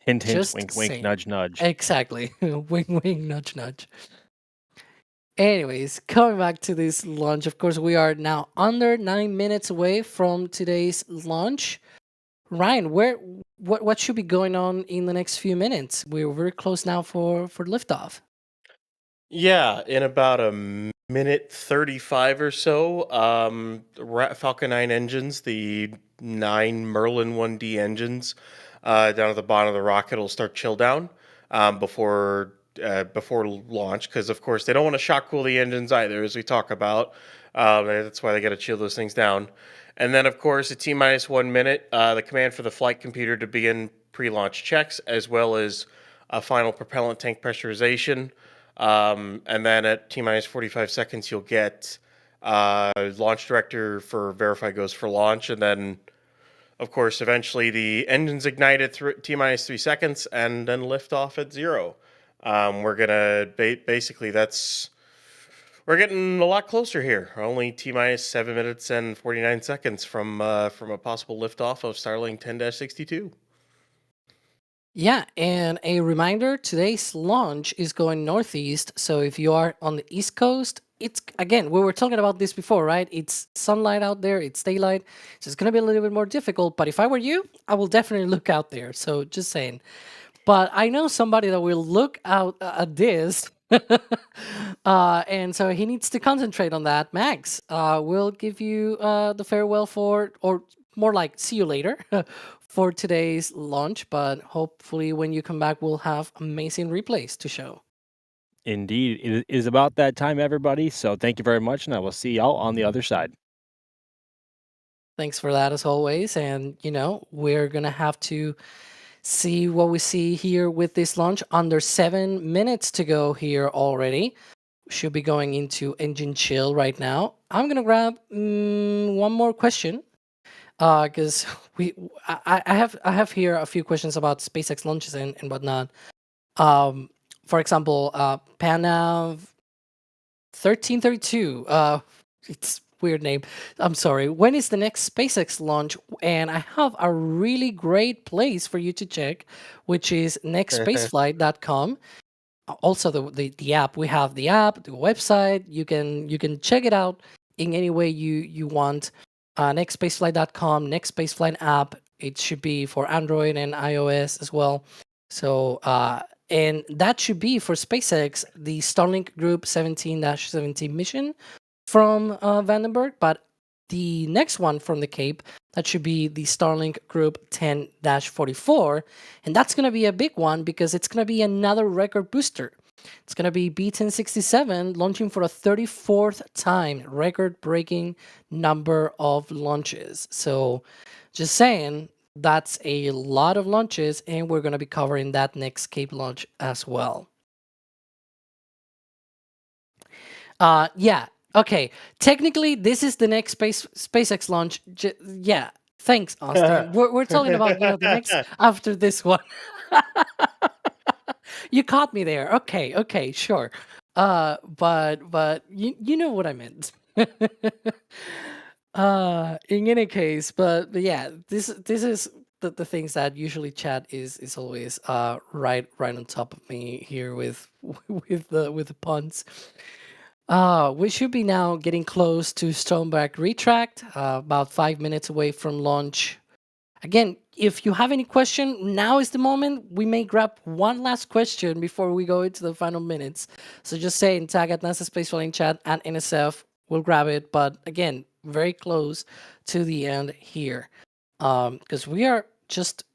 Hint, hint, Just wink, wink, saying. nudge, nudge. Exactly. Wink, wink, nudge, nudge. Anyways, coming back to this launch, of course, we are now under 9 minutes away from today's launch. Ryan, what should be going on in the next few minutes? We're very close now for liftoff. Yeah, in about a minute 35 or so, Falcon 9 engines, the 9 Merlin 1D engines, down at the bottom of the rocket will start chill down before launch, because of course they don't want to shock cool the engines either, as we talk about. That's why they got to chill those things down. And then, of course, at T-minus 1 minute, the command for the flight computer to begin pre-launch checks, as well as a final propellant tank pressurization. And then at T-minus 45 seconds, you'll get launch director for verify goes for launch. And then, of course, eventually the engines ignite at T-minus 3 seconds and then lift off at 0. We're going to basically we're getting a lot closer here. Only T-minus 7 minutes and 49 seconds from a possible liftoff of Starlink 10-62. Yeah, and a reminder, today's launch is going northeast. So if you are on the East Coast, it's, again, we were talking about this before, right? It's sunlight out there, it's daylight. So it's going to be a little bit more difficult. But if I were you, I will definitely look out there. So just saying. But I know somebody that will look out at this. And so he needs to concentrate on that. Max, we'll give you the farewell for, or more like see you later for today's launch. But hopefully when you come back, we'll have amazing replays to show. Indeed. It is about that time, everybody. So thank you very much, and I will see y'all on the other side. Thanks for that as always. And, you know, we're going to have to see what we see here with this launch. Under 7 minutes to go here already. Should be going into engine chill right now. I'm gonna grab one more question because I have here a few questions about SpaceX launches and whatnot. For example, Panav 1332. It's weird name. I'm sorry. When is the next SpaceX launch? And I have a really great place for you to check, which is nextspaceflight.com. Also, the app. We have the app, the website. You can check it out in any way you want. Nextspaceflight.com, Nextspaceflight app. It should be for Android and iOS as well. So, and that should be for SpaceX, the Starlink Group 17-17 mission from Vandenberg, but the next one from the Cape, that should be the Starlink Group 10-44, and that's going to be a big one because it's going to be another record booster. It's going to be B1067 launching for a 34th time, record-breaking number of launches. So just saying, that's a lot of launches, and we're going to be covering that next Cape launch as well. Yeah. Okay, technically, this is the next SpaceX launch. Yeah, thanks, Austin. we're talking about the next after this one. You caught me there. Okay, sure. But you know what I meant. In any case, but yeah, this is the things that usually chat is always right on top of me here with the puns. We should be now getting close to Stoneback Retract, about 5 minutes away from launch. Again, if you have any question, now is the moment. We may grab one last question before we go into the final minutes. So just say and tag at NASA Spaceflight in chat and NSF. We'll grab it. But again, very close to the end here. Because we are just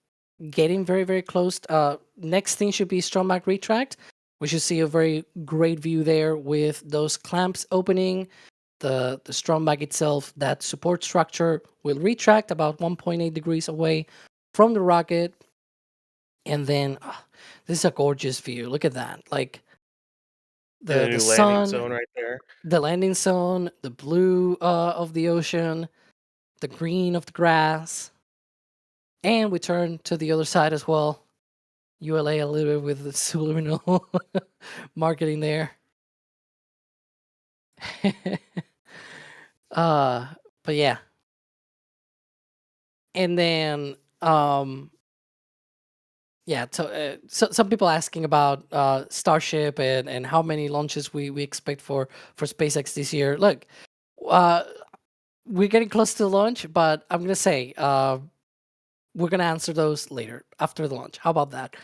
getting very, very close. Next thing should be strong back retract. We should see a very great view there with those clamps opening. The strong back itself, that support structure will retract about 1.8 degrees away from the rocket. And then this is a gorgeous view. Look at that. Like The the new sun, landing zone right there. the landing zone, the blue of the ocean, the green of the grass. And we turn to the other side as well. ULA a little bit with the subliminal marketing there. But yeah. And then yeah, so some people asking about Starship and how many launches we expect for SpaceX this year. Look, we're getting close to the launch, but I'm gonna say we're gonna answer those later after the launch. How about that?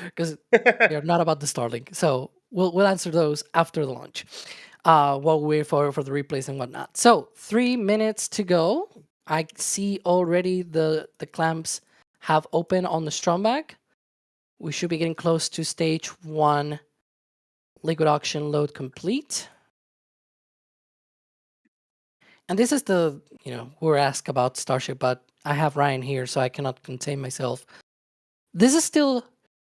Because they're not about the Starlink, so we'll answer those after the launch. While we wait for the replays and whatnot. So 3 minutes to go. I see already the clamps have opened on the strong back. We should be getting close to stage 1 liquid oxygen load complete. And this is the, we're asked about Starship, but I have Ryan here, so I cannot contain myself. This is still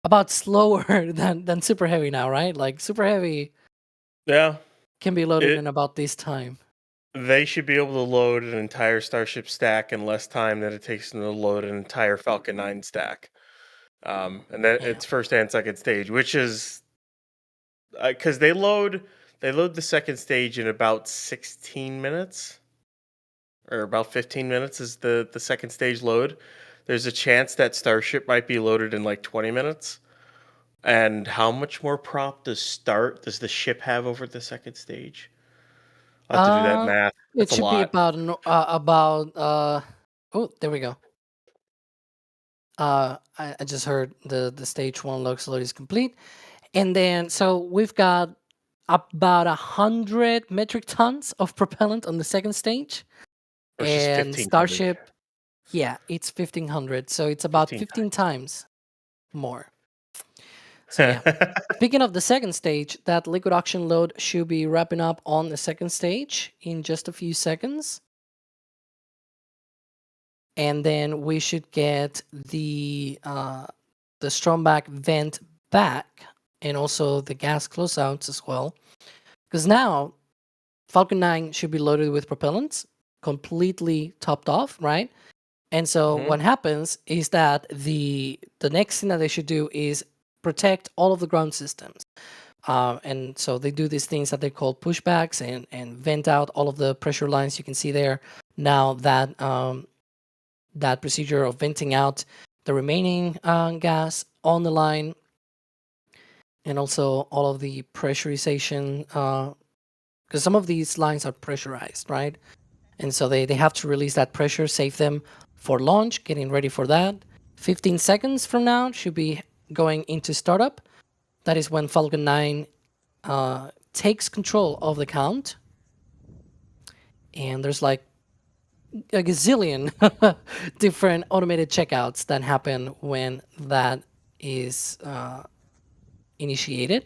about slower than Super Heavy now, right? Like Super Heavy Yeah. can be loaded in about this time. They should be able to load an entire Starship stack in less time than it takes them to load an entire Falcon 9 stack. And that it's first and second stage, which is because they load the second stage in about 16 minutes. Or about 15 minutes is the second stage load. There's a chance that Starship might be loaded in like 20 minutes. And how much more prop does the ship have over the second stage? I'll have to do that math. It should be about oh, there we go. I just heard the stage 1 load is complete. And then so we've got about 100 metric tons of propellant on the second stage. And Starship, yeah, it's 1,500. So it's about 15 times more. So yeah. Speaking of the second stage, that liquid oxygen load should be wrapping up on the second stage in just a few seconds. And then we should get the strong back vent back and also the gas closeouts as well. Because now Falcon 9 should be loaded with propellants, completely topped off, right? And so what happens is that the next thing that they should do is protect all of the ground systems. And so they do these things that they call pushbacks and vent out all of the pressure lines. You can see there now that that procedure of venting out the remaining gas on the line, and also all of the pressurization, because some of these lines are pressurized, right? And so they have to release that pressure, save them for launch, getting ready for that. 15 seconds from now should be going into startup. That is when Falcon 9 takes control of the count. And there's like a gazillion different automated checkouts that happen when that is initiated.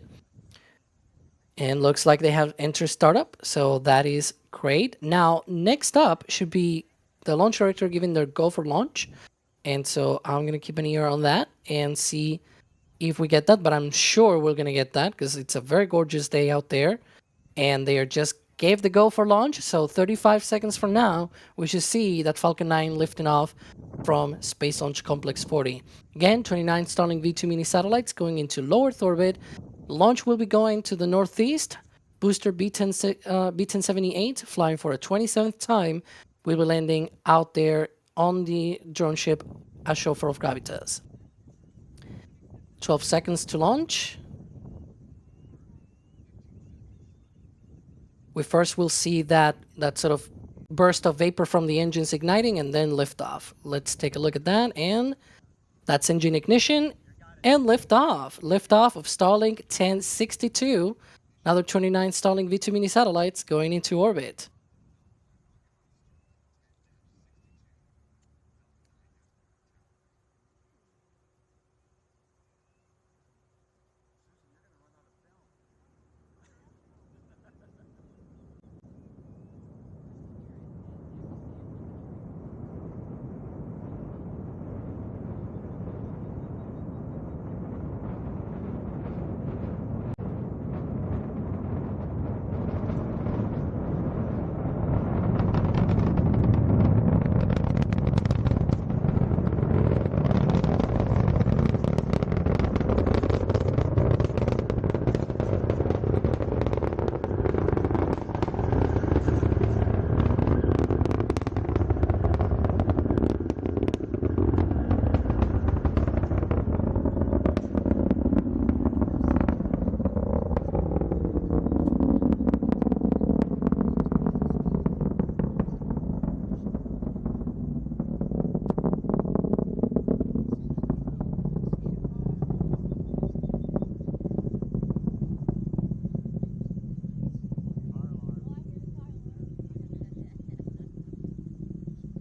And looks like they have entered startup, so that is great. Now, next up should be the launch director giving their go for launch. And so I'm going to keep an ear on that and see if we get that. But I'm sure we're going to get that because it's a very gorgeous day out there. And they are just gave the go for launch. So 35 seconds from now, we should see that Falcon 9 lifting off from Space Launch Complex 40. Again, 29 Starlink V2 mini satellites going into low Earth orbit. Launch will be going to the northeast. Booster B1078 flying for a 27th time. We'll be landing out there on the drone ship as chauffeur of Gravitas. 12 seconds to launch. We first will see that sort of burst of vapor from the engines igniting and then liftoff. Let's take a look at that. And that's engine ignition and liftoff. Liftoff of Starlink 1062. Another 29 Starlink V2 mini satellites going into orbit.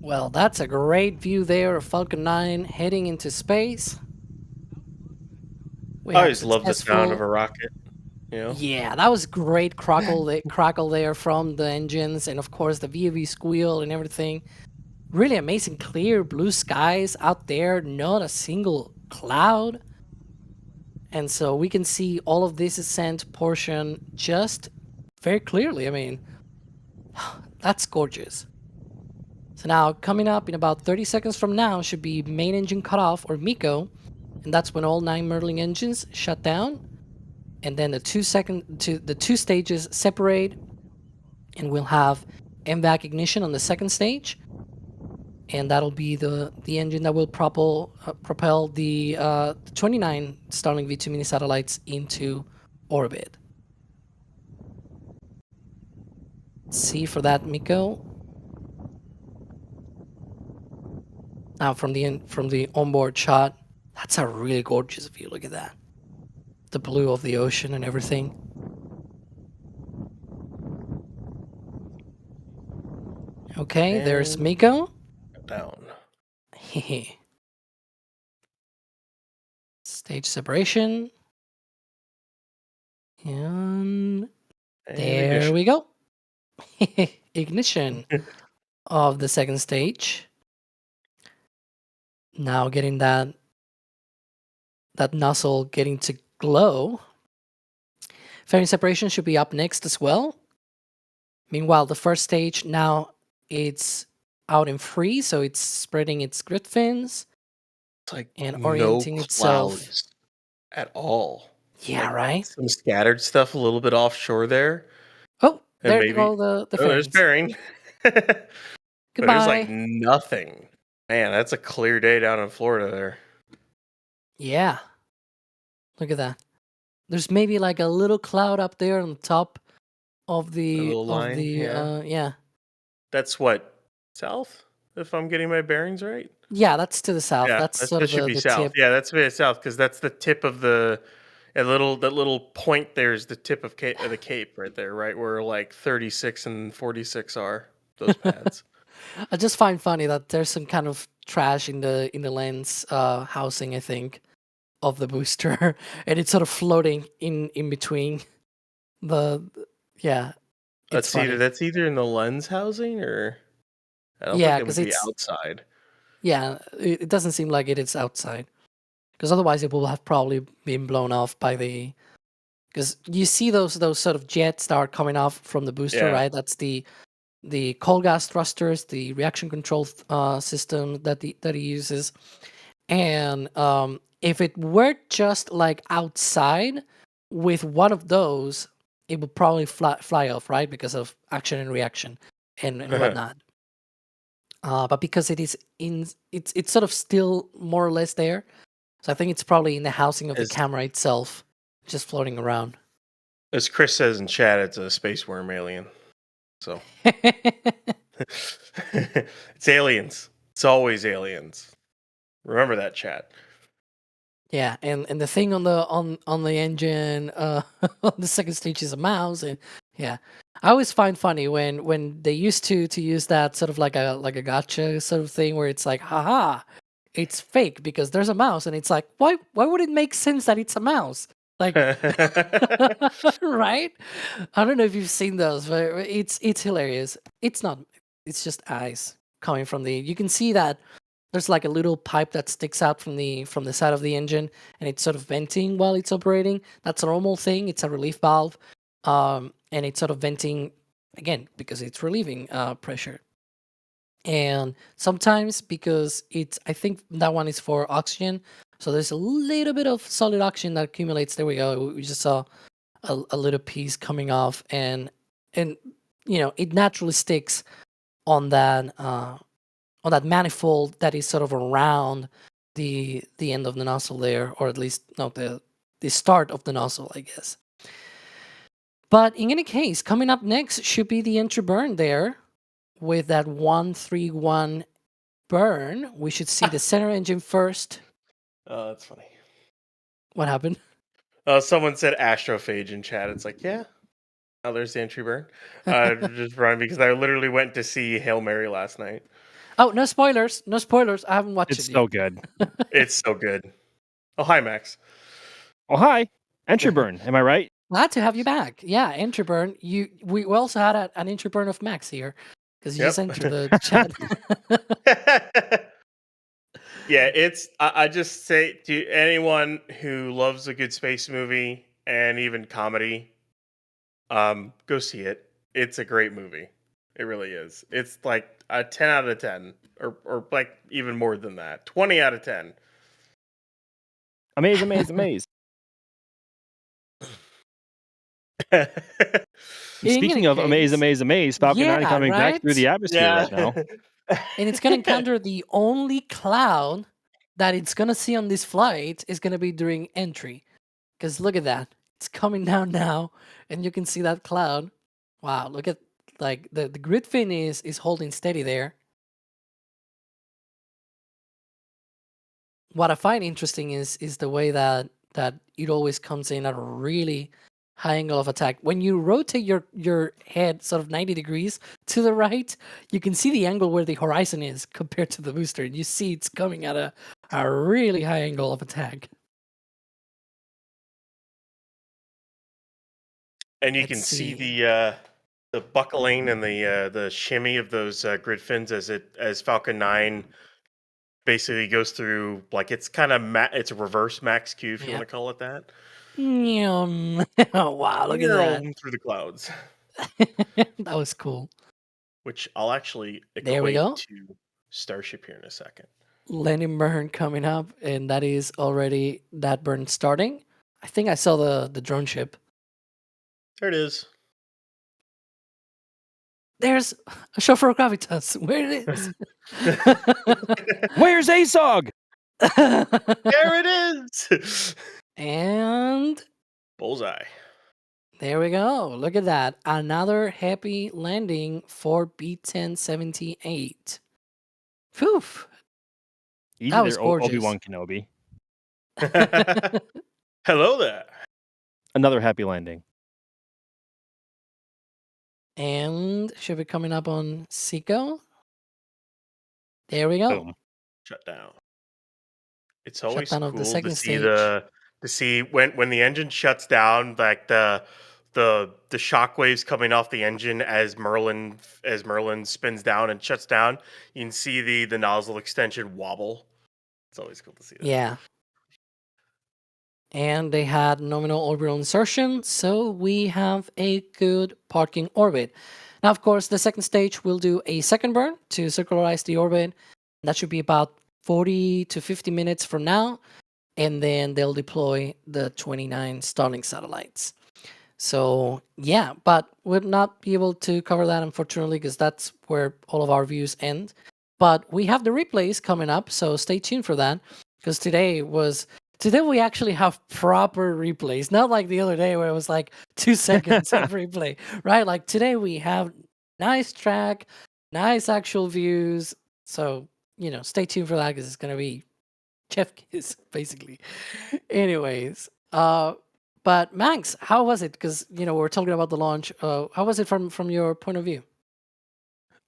Well, that's a great view there of Falcon 9 heading into space. We I have always love the sound of a rocket. You know? Yeah, that was great crackle there from the engines, and of course the VV squeal and everything. Really amazing, clear blue skies out there, not a single cloud. And so we can see all of this ascent portion just very clearly. I mean, that's gorgeous. So now coming up in about 30 seconds from now should be main engine cutoff, or MECO, and that's when all 9 Merlin engines shut down. And then the two stages separate, and we'll have MVAC ignition on the second stage, and that'll be the engine that will propel the 29 Starlink V2 mini satellites into orbit. See for that, MECO. Now from the onboard shot, that's a really gorgeous view. Look at that. The blue of the ocean and everything. Okay, And there's MECO. down. Stage separation. And there we go. Ignition of the second stage. Now getting that nozzle getting to glow. Fairing separation should be up next as well. Meanwhile, the first stage now it's out and free, so it's spreading its grid fins. It's like and orienting no itself. clouds at all. Yeah, Like, right? some scattered stuff a little bit offshore there. Oh, And there maybe go the there's fins. bearing. But Goodbye. there's like nothing. Man, that's a clear day down in Florida there. Yeah. Look at that. There's maybe like a little cloud up there on the top of the little line, yeah. yeah. That's what, south? If I'm getting my bearings right? Yeah, that's to the south. Yeah, That's sort that of should be the south. tip. Yeah, that's very south because that's the tip of that little point there is the tip of the cape right there, right where like 36 and 46 are, those pads. I just find funny that there's some kind of trash in the lens housing, I think, of the booster, and it's sort of floating in between yeah. It's That's either in the lens housing or I don't Yeah, think it 'cause would be it's- outside. Yeah, it doesn't seem like it is outside, because otherwise it will have probably been blown off by the. Because you see those sort of jets that are coming off from the booster, Yeah. right? That's the cold gas thrusters, the reaction control system that he uses, and if it were just like outside with one of those, it would probably fly off, right? Because of action and reaction and whatnot. But because it is it's sort of still more or less there, so I think it's probably in the housing of the Is- camera itself, just floating around. As Chris says in chat, it's a space worm alien. So it's aliens. It's always aliens. Remember that, chat. Yeah, and the thing on the engine on the second stage is a mouse, and yeah, I always find funny when they used to use that sort of like a gotcha sort of thing where it's like, haha, it's fake because there's a mouse, and it's like, why would it make sense that it's a mouse? Like, right? I don't know if you've seen those, but it's hilarious. It's not. It's just eyes coming from the. You can see that there's like a little pipe that sticks out from the side of the engine, and it's sort of venting while it's operating. That's a normal thing. It's a relief valve, and it's sort of venting again because it's relieving pressure. And sometimes because I think that one is for oxygen, so there's a little bit of solid oxygen that accumulates. There we go. We just saw a little piece coming off, and it naturally sticks on that manifold that is sort of around the end of the nozzle there, or at least no, the start of the nozzle, I guess. But in any case, coming up next should be the entry burn there with that 131 burn. We should see the center engine first. Oh, that's funny. What happened? Someone said astrophage in chat. It's like, yeah. Oh, there's the entry burn. Just running because I literally went to see Hail Mary last night. Oh, no spoilers. No spoilers. I haven't watched It's it so yet. good. It's so good. Oh, hi, Max. Oh, hi. Entry burn. Am I right? Glad to have you back. Yeah, entry burn. We also had an entry burn of Max here because you Yep. just entered the chat. Yeah, I just say to anyone who loves a good space movie and even comedy, go see it. It's a great movie. It really is. It's like a 10 out of 10 or like even more than that. 20 out of 10. Amaze, amaze, amaze. Speaking of amaze, amaze, amaze, Falcon 9 coming back through the atmosphere right now. And it's going to encounter the only cloud that it's going to see on this flight is going to be during entry. Because look at that. It's coming down now, and you can see that cloud. Wow, look at like the grid fin is holding steady there. What I find interesting is the way that it always comes in at a really high angle of attack. When you rotate your head sort of 90 degrees to the right, you can see the angle where the horizon is compared to the booster. And you see it's coming at a really high angle of attack. And you can see the buckling and the shimmy of those grid fins as Falcon 9 basically goes through, like, it's kind of it's a reverse max Q if you want to call it that. Wow, look at that. Through the clouds. That was cool. Which I'll actually There we go. to Starship here in a second. Landing burn coming up, and that is already that burn starting. I think I saw the drone ship. There it is. There's a chauffeur Gravitas. Where it is? Where's ASOG? There it is. And bullseye. There we go. Look at that. Another happy landing for B1078. Phew. Easy That was there, gorgeous. Obi-Wan Kenobi. Hello there. Another happy landing. And should be coming up on Seco. There we go. Boom. Shut down. It's always Shutdown cool of the second to see stage. to see when the engine shuts down, like the shock waves coming off the engine as Merlin spins down and shuts down. You can see the nozzle extension wobble. It's always cool to see that. Yeah. And they had nominal orbital insertion, so we have a good parking orbit. Now, of course, the second stage will do a second burn to circularize the orbit. That should be about 40 to 50 minutes from now, and then they'll deploy the 29 Starlink satellites. So, yeah, but we'll not be able to cover that, unfortunately, because that's where all of our views end. But we have the replays coming up, so stay tuned for that, because today we actually have proper replays, not like the other day where it was like 2 seconds of replay, right? Like today we have nice track, nice actual views. So, stay tuned for that because it's going to be chef kiss, basically. Anyways, but Max, how was it? Because, we're talking about the launch. How was it from your point of view?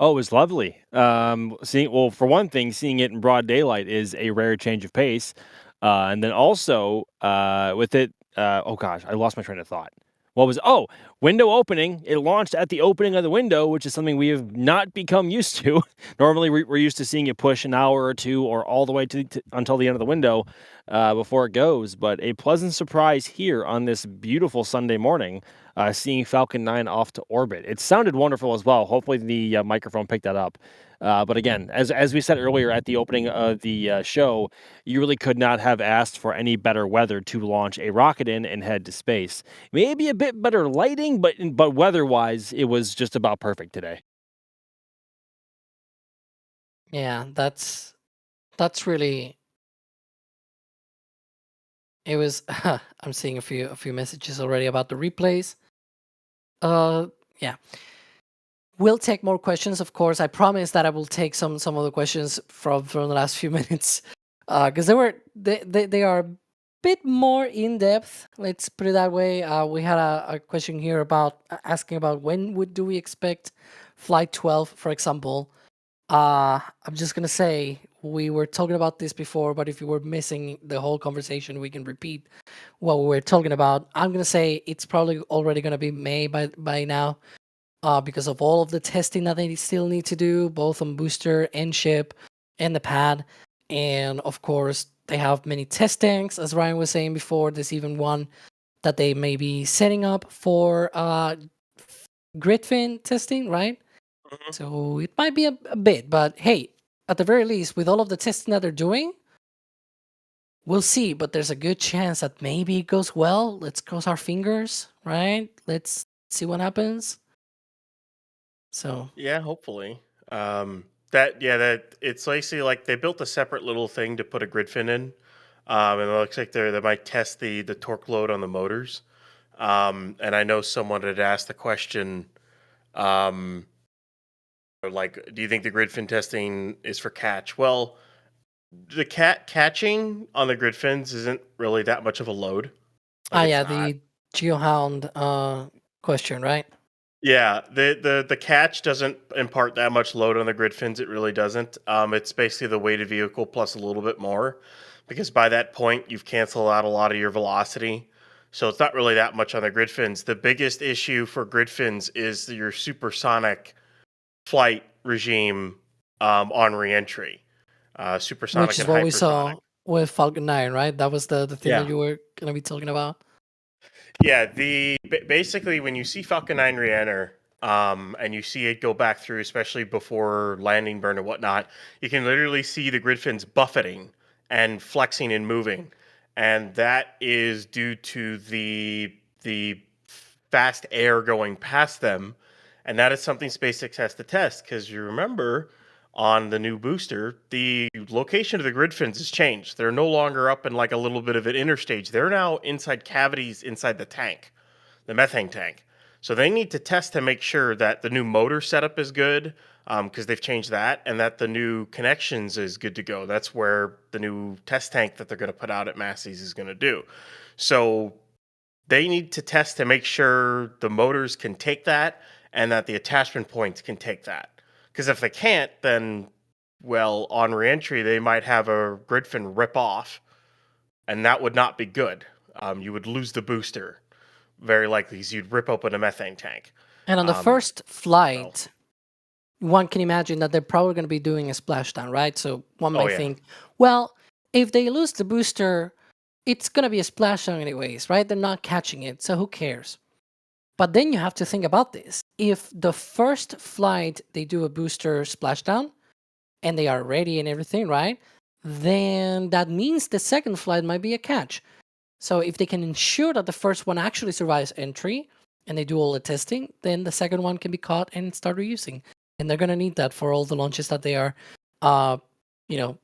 Oh, it was lovely. For one thing, seeing it in broad daylight is a rare change of pace. And then also with it, oh gosh, I lost my train of thought. Window opening. It launched at the opening of the window, which is something we have not become used to. Normally, we're used to seeing it push an hour or two or all the way until the end of the window before it goes. But a pleasant surprise here on this beautiful Sunday morning, seeing Falcon 9 off to orbit. It sounded wonderful as well. Hopefully the microphone picked that up. But again, as we said earlier at the opening of the show, you really could not have asked for any better weather to launch a rocket in and head to space. Maybe a bit better lighting, but weather-wise, it was just about perfect today. Yeah, that's really. It was. I'm seeing a few messages already about the replays. Yeah. We'll take more questions, of course. I promise that I will take some of the questions from the last few minutes, because they are a bit more in depth. Let's put it that way. We had a question here about asking about when do we expect Flight 12, for example, I'm just gonna say we were talking about this before, but if you were missing the whole conversation, we can repeat what we were talking about. I'm gonna say it's probably already gonna be May by now, because of all of the testing that they still need to do, both on booster and ship and the pad, and of course they have many test tanks, as Ryan was saying before. There's even one that they may be setting up for grid fin testing, right? So it might be a bit, but hey, at the very least, with all of the testing that they're doing, we'll see. But there's a good chance that maybe it goes well. Let's cross our fingers, right? Let's see what happens. So Yeah, hopefully. That it's basically like they built a separate little thing to put a grid fin in, and it looks like they might test the torque load on the motors. And I know someone had asked the question, like, do you think the grid fin testing is for catch? Well, the catching on the grid fins isn't really that much of a load. Like, it's yeah, not. the GeoHound question, right? Yeah, the catch doesn't impart that much load on the grid fins. It really doesn't. It's basically the weighted vehicle plus a little bit more, because by that point you've canceled out a lot of your velocity. So it's not really that much on the grid fins. The biggest issue for grid fins is your supersonic flight regime on reentry. Supersonic Which is and what we hypersonic. saw with Falcon 9, right? That was the thing that Yeah. you were gonna be talking about. Yeah, basically when you see Falcon 9 re-enter, and you see it go back through, especially before landing burn and whatnot, you can literally see the grid fins buffeting and flexing and moving, and that is due to the fast air going past them, and that is something SpaceX has to test, because you remember on the new booster, the location of the grid fins has changed. They're no longer up in like a little bit of an interstage. They're now inside cavities inside the tank, the methane tank. So they need to test to make sure that the new motor setup is good, because they've changed that, and that the new connections is good to go. That's where the new test tank that they're going to put out at Massey's is going to do. So they need to test to make sure the motors can take that and that the attachment points can take that. Because if they can't, then, well, on reentry, they might have a grid fin rip off, and that would not be good. You would lose the booster, very likely, because you'd rip open a methane tank. And on the first flight, one can imagine that they're probably going to be doing a splashdown, right? So one might think, well, if they lose the booster, it's going to be a splashdown anyways, right? They're not catching it, so who cares? But then you have to think about this. If the first flight they do a booster splashdown and they are ready and everything, right? Then that means the second flight might be a catch. So if they can ensure that the first one actually survives entry and they do all the testing, then the second one can be caught and start reusing. And they're going to need that for all the launches that they are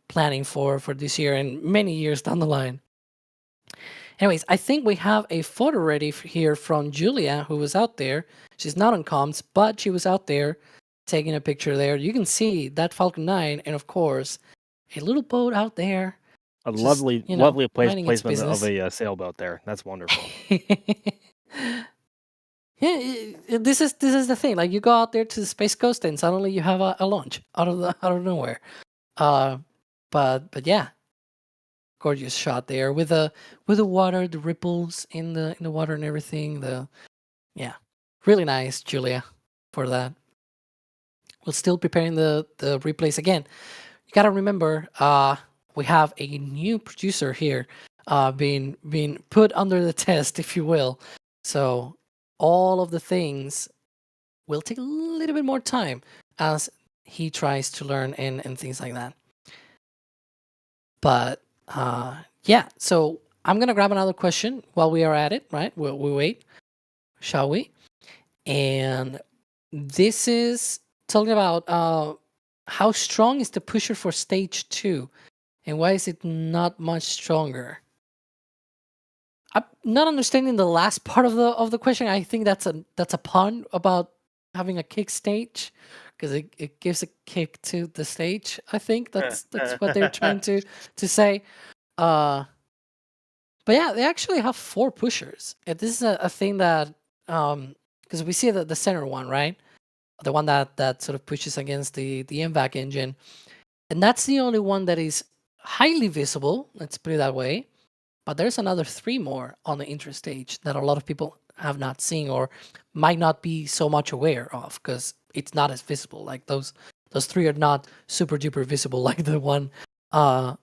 planning for this year and many years down the line. Anyways, I think we have a photo ready here from Julia, who was out there. She's not on comms, but she was out there taking a picture there. You can see that Falcon 9, and of course, a little boat out there. A just, lovely minding its placement of business. a sailboat there. That's wonderful. Yeah, this is the thing. Like, you go out there to the Space Coast, and suddenly you have a launch out of nowhere. But yeah, gorgeous shot there with the water, the ripples in the water and everything. Really nice, Julia, for that. We're still preparing the replays again. You gotta remember, we have a new producer here, being put under the test, if you will. So all of the things will take a little bit more time as he tries to learn and things like that. But yeah, so I'm gonna grab another question while we are at it, right? We wait, shall we? And this is talking about how strong is the pusher for stage 2, and why is it not much stronger? I'm not understanding the last part of the question. I think that's a pun about having a kick stage, because it gives a kick to the stage. I think that's what they're trying to say. But yeah, they actually have 4 pushers. And this is a thing that because we see the center one, right? the one that sort of pushes against the MVAC engine, and that's the only one that is highly visible. Let's put it that way. But there's another 3 more on the interstage that a lot of people have not seen or might not be so much aware of because it's not as visible. Like those 3 are not super duper visible like the one on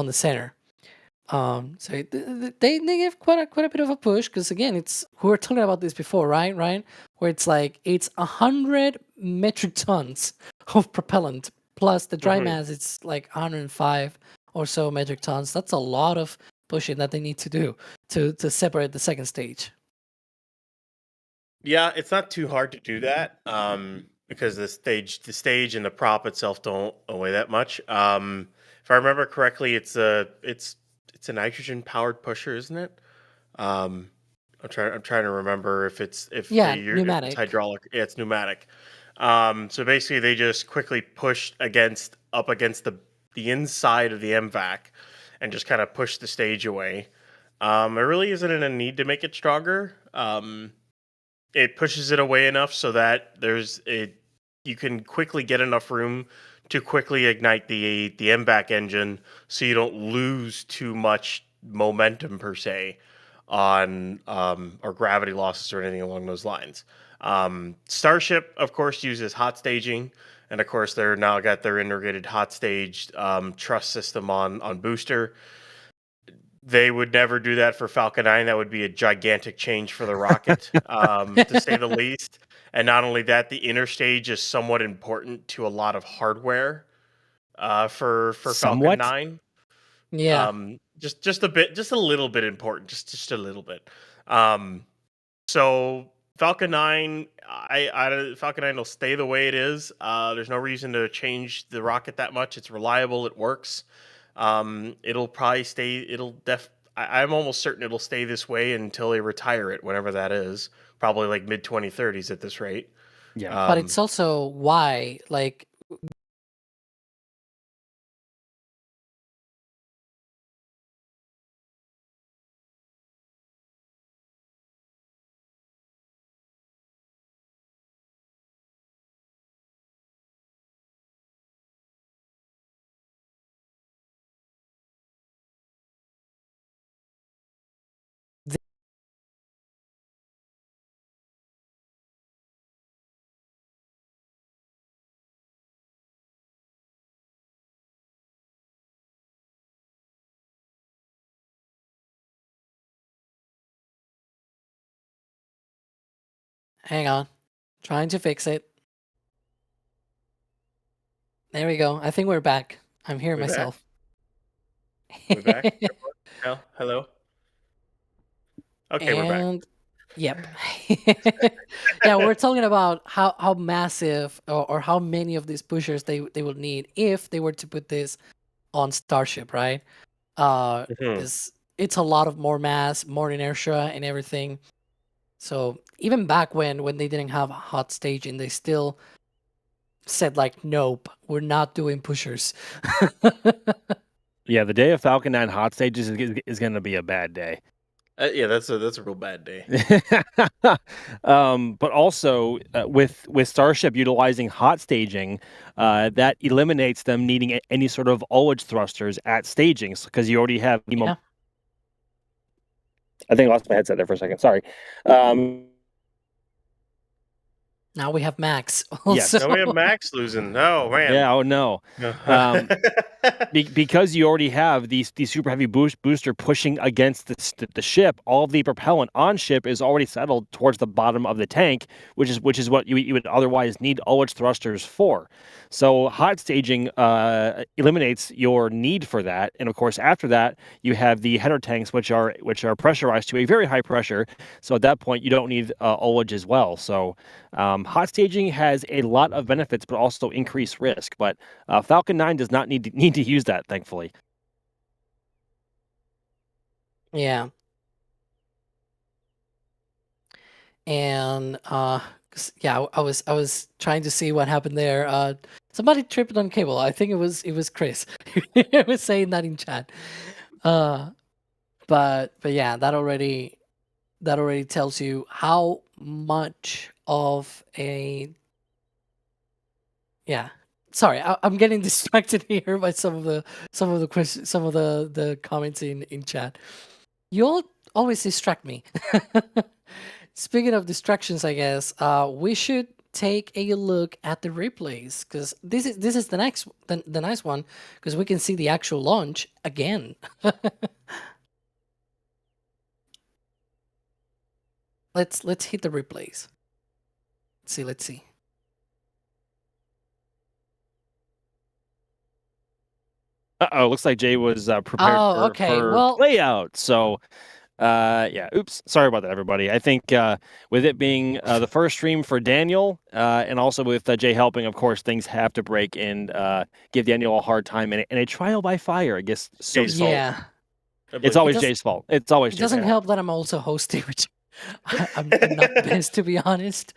the center. So they give quite a bit of a push because again, we were talking about this before, right? Right, where it's like it's 100 metric tons of propellant plus the dry mass. It's like 105 or so metric tons. That's a lot of pushing that they need to do to separate the second stage. Yeah, it's not too hard to do that because the stage and the prop itself don't weigh that much. If I remember correctly, it's a nitrogen powered pusher, isn't it? I'm trying to remember if it's Pneumatic. hydraulic. Yeah, it's pneumatic. So basically, they just quickly push up against the inside of the MVAC and just kind of push the stage away. There really isn't a need to make it stronger. It pushes it away enough so that you can quickly get enough room to quickly ignite the MVAC engine, so you don't lose too much momentum per se on or gravity losses or anything along those lines. Starship, of course, uses hot staging, and of course they're now got their integrated hot staged truss system on booster. They would never do that for Falcon 9. That would be a gigantic change for the rocket, to say the least. And not only that, the interstage is somewhat important to a lot of hardware for Somewhat? Falcon 9. Yeah. Just a little bit important, just a little bit. So Falcon 9, Falcon 9 will stay the way it is. There's no reason to change the rocket that much. It's reliable. It works. It'll probably stay. I'm almost certain it'll stay this way until they retire it, whenever that is. Probably like mid 2030s at this rate. Yeah. But it's also why, like, hang on, trying to fix it. There we go. I think we're back. I'm hearing We back? myself. We back? Hello. Okay, we're back. And yep. Yeah, we're talking about how massive or how many of these pushers they will need if they were to put this on Starship, right? It's a lot of more mass, more inertia, and everything. So even back when they didn't have hot staging, they still said like, nope, we're not doing pushers. Yeah, the day of Falcon 9 hot stages is going to be a bad day. Yeah, that's a real bad day. But also with Starship utilizing hot staging, that eliminates them needing any sort of ullage thrusters at stagings because you already have. Yeah. I think I lost my headset there for a second. Sorry. Now we have Max. Yes. Now we have Max losing. Oh man. Yeah. Oh no. Because you already have these super heavy booster pushing against the ship, all of the propellant on ship is already settled towards the bottom of the tank, which is what you would otherwise need ullage thrusters for. So hot staging eliminates your need for that, and of course after that you have the header tanks, which are pressurized to a very high pressure. So at that point you don't need ullage as well. So hot staging has a lot of benefits, but also increased risk. But Falcon 9 does not need to use that, thankfully. Yeah. And yeah, I was trying to see what happened there. Somebody tripped on cable. I think it was Chris. He was saying that in chat. But yeah, that already tells you how much of a Yeah. Sorry, I'm getting distracted here by some of the questions, some of the comments in chat. You all always distract me. Speaking of distractions, I guess we should take a look at the replays because this is the nice one because we can see the actual launch again. Let's hit the replays. Let's see. Uh-oh, looks like Jay was prepared Oh, okay. for Well, playout. So, yeah, oops. Sorry about that, everybody. I think with it being the first stream for Daniel and also with Jay helping, of course, things have to break and give Daniel a hard time. And a trial by fire, I guess. So Jay's fault. yeah. It's always Jay's fault. It's always It Jay's doesn't fault. help that I'm also hosting, which I'm not the best, to be honest.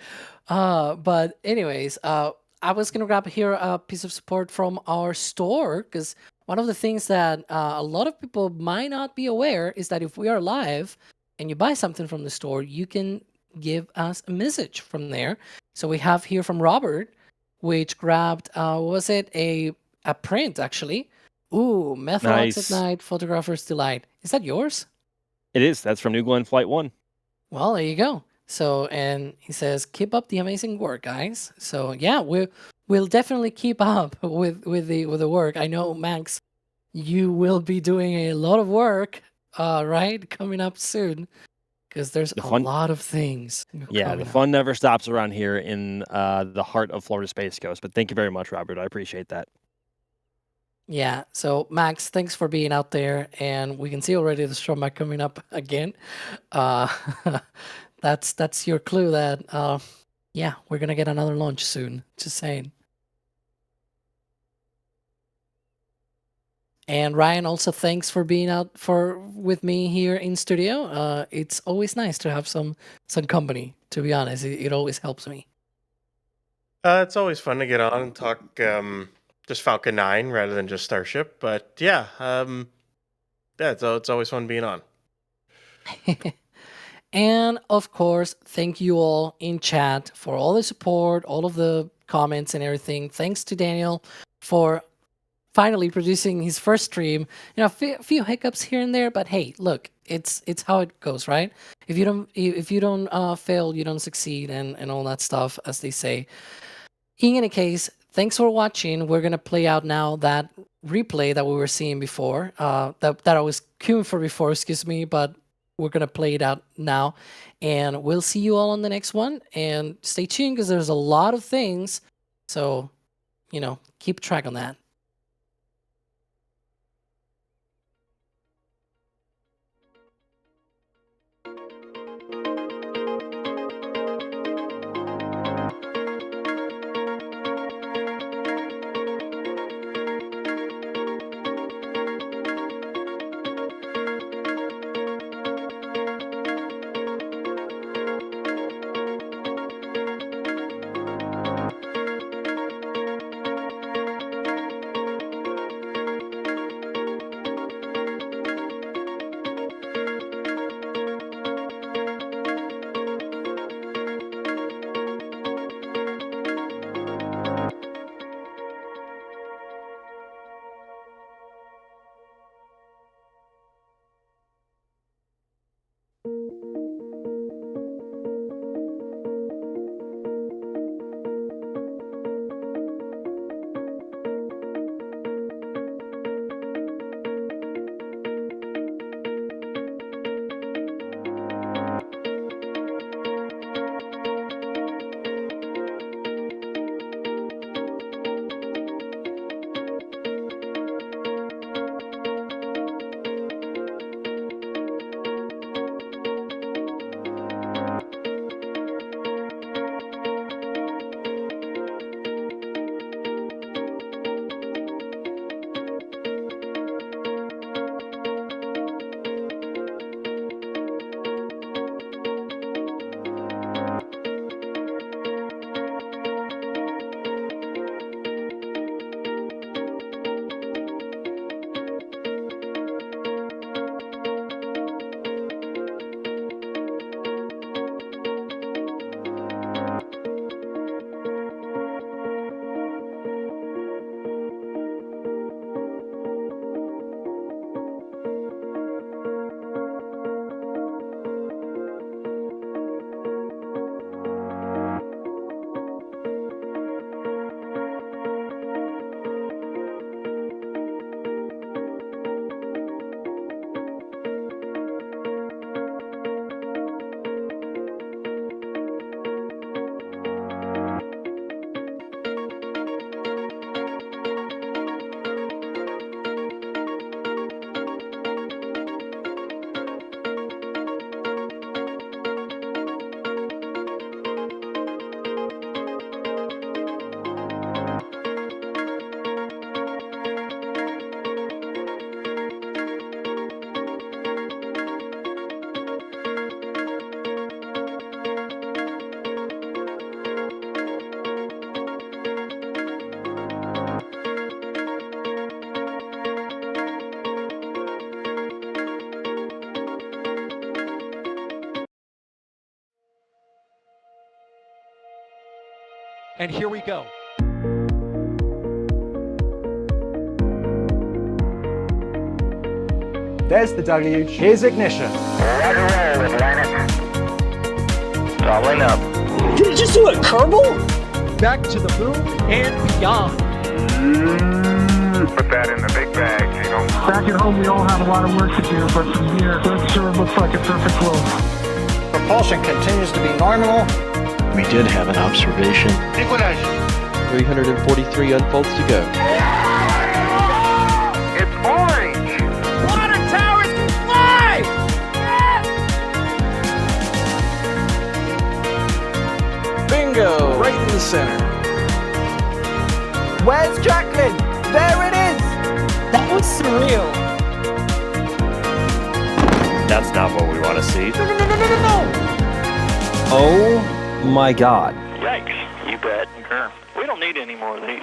But anyways, I was gonna grab here a piece of support from our store because one of the things that a lot of people might not be aware is that if we are live and you buy something from the store, you can give us a message from there. So we have here from Robert, which grabbed was it a print actually? Ooh, Methods Nice. at Night, Photographer's Delight. Is that yours? It is. That's from New Glenn Flight 1. Well, there you go. So, and he says, "Keep up the amazing work, guys." So, yeah, we'll definitely keep up with the work. I know, Max, you will be doing a lot of work, right, coming up soon, because there's a lot of things. Yeah, coming the up. fun never stops around here in the heart of Florida Space Coast. But thank you very much, Robert. I appreciate that. Yeah. So, Max, thanks for being out there, and we can see already the Stroma coming up again. That's your clue that yeah, we're gonna get another launch soon. Just saying. And Ryan, also thanks for being out with me here in studio. It's always nice to have some company. To be honest, it always helps me. It's always fun to get on and talk just Falcon 9 rather than just Starship. But yeah, yeah, it's always fun being on. And of course, thank you all in chat for all the support, all of the comments and everything. Thanks to Daniel for finally producing his first stream. You know, a few hiccups here and there, but hey, look, it's how it goes, right? If you don't fail, you don't succeed, and all that stuff, as they say. In any case, thanks for watching. We're gonna play out now that replay that we were seeing before, that I was queuing for before, excuse me, but we're gonna play it out now, and we'll see you all on the next one. And stay tuned because there's a lot of things, so you know, keep track on that. And here we go. There's the W. Here's ignition. Doubling up. Did it just do a Kerbal? Back to the moon and beyond. Put that in the big bag, you know. Back at home, we all have a lot of work to do, but from here, that sure looks like a perfect world. Propulsion continues to be normal. We did have an observation. Inclination. 343 unfolds to go. It's orange. Water towers can fly! Bingo! Right in the center. Where's Jacqueline? There it is! That was surreal. That's not what we want to see. No! Oh my God. Yikes. You bet. We don't need any more of these.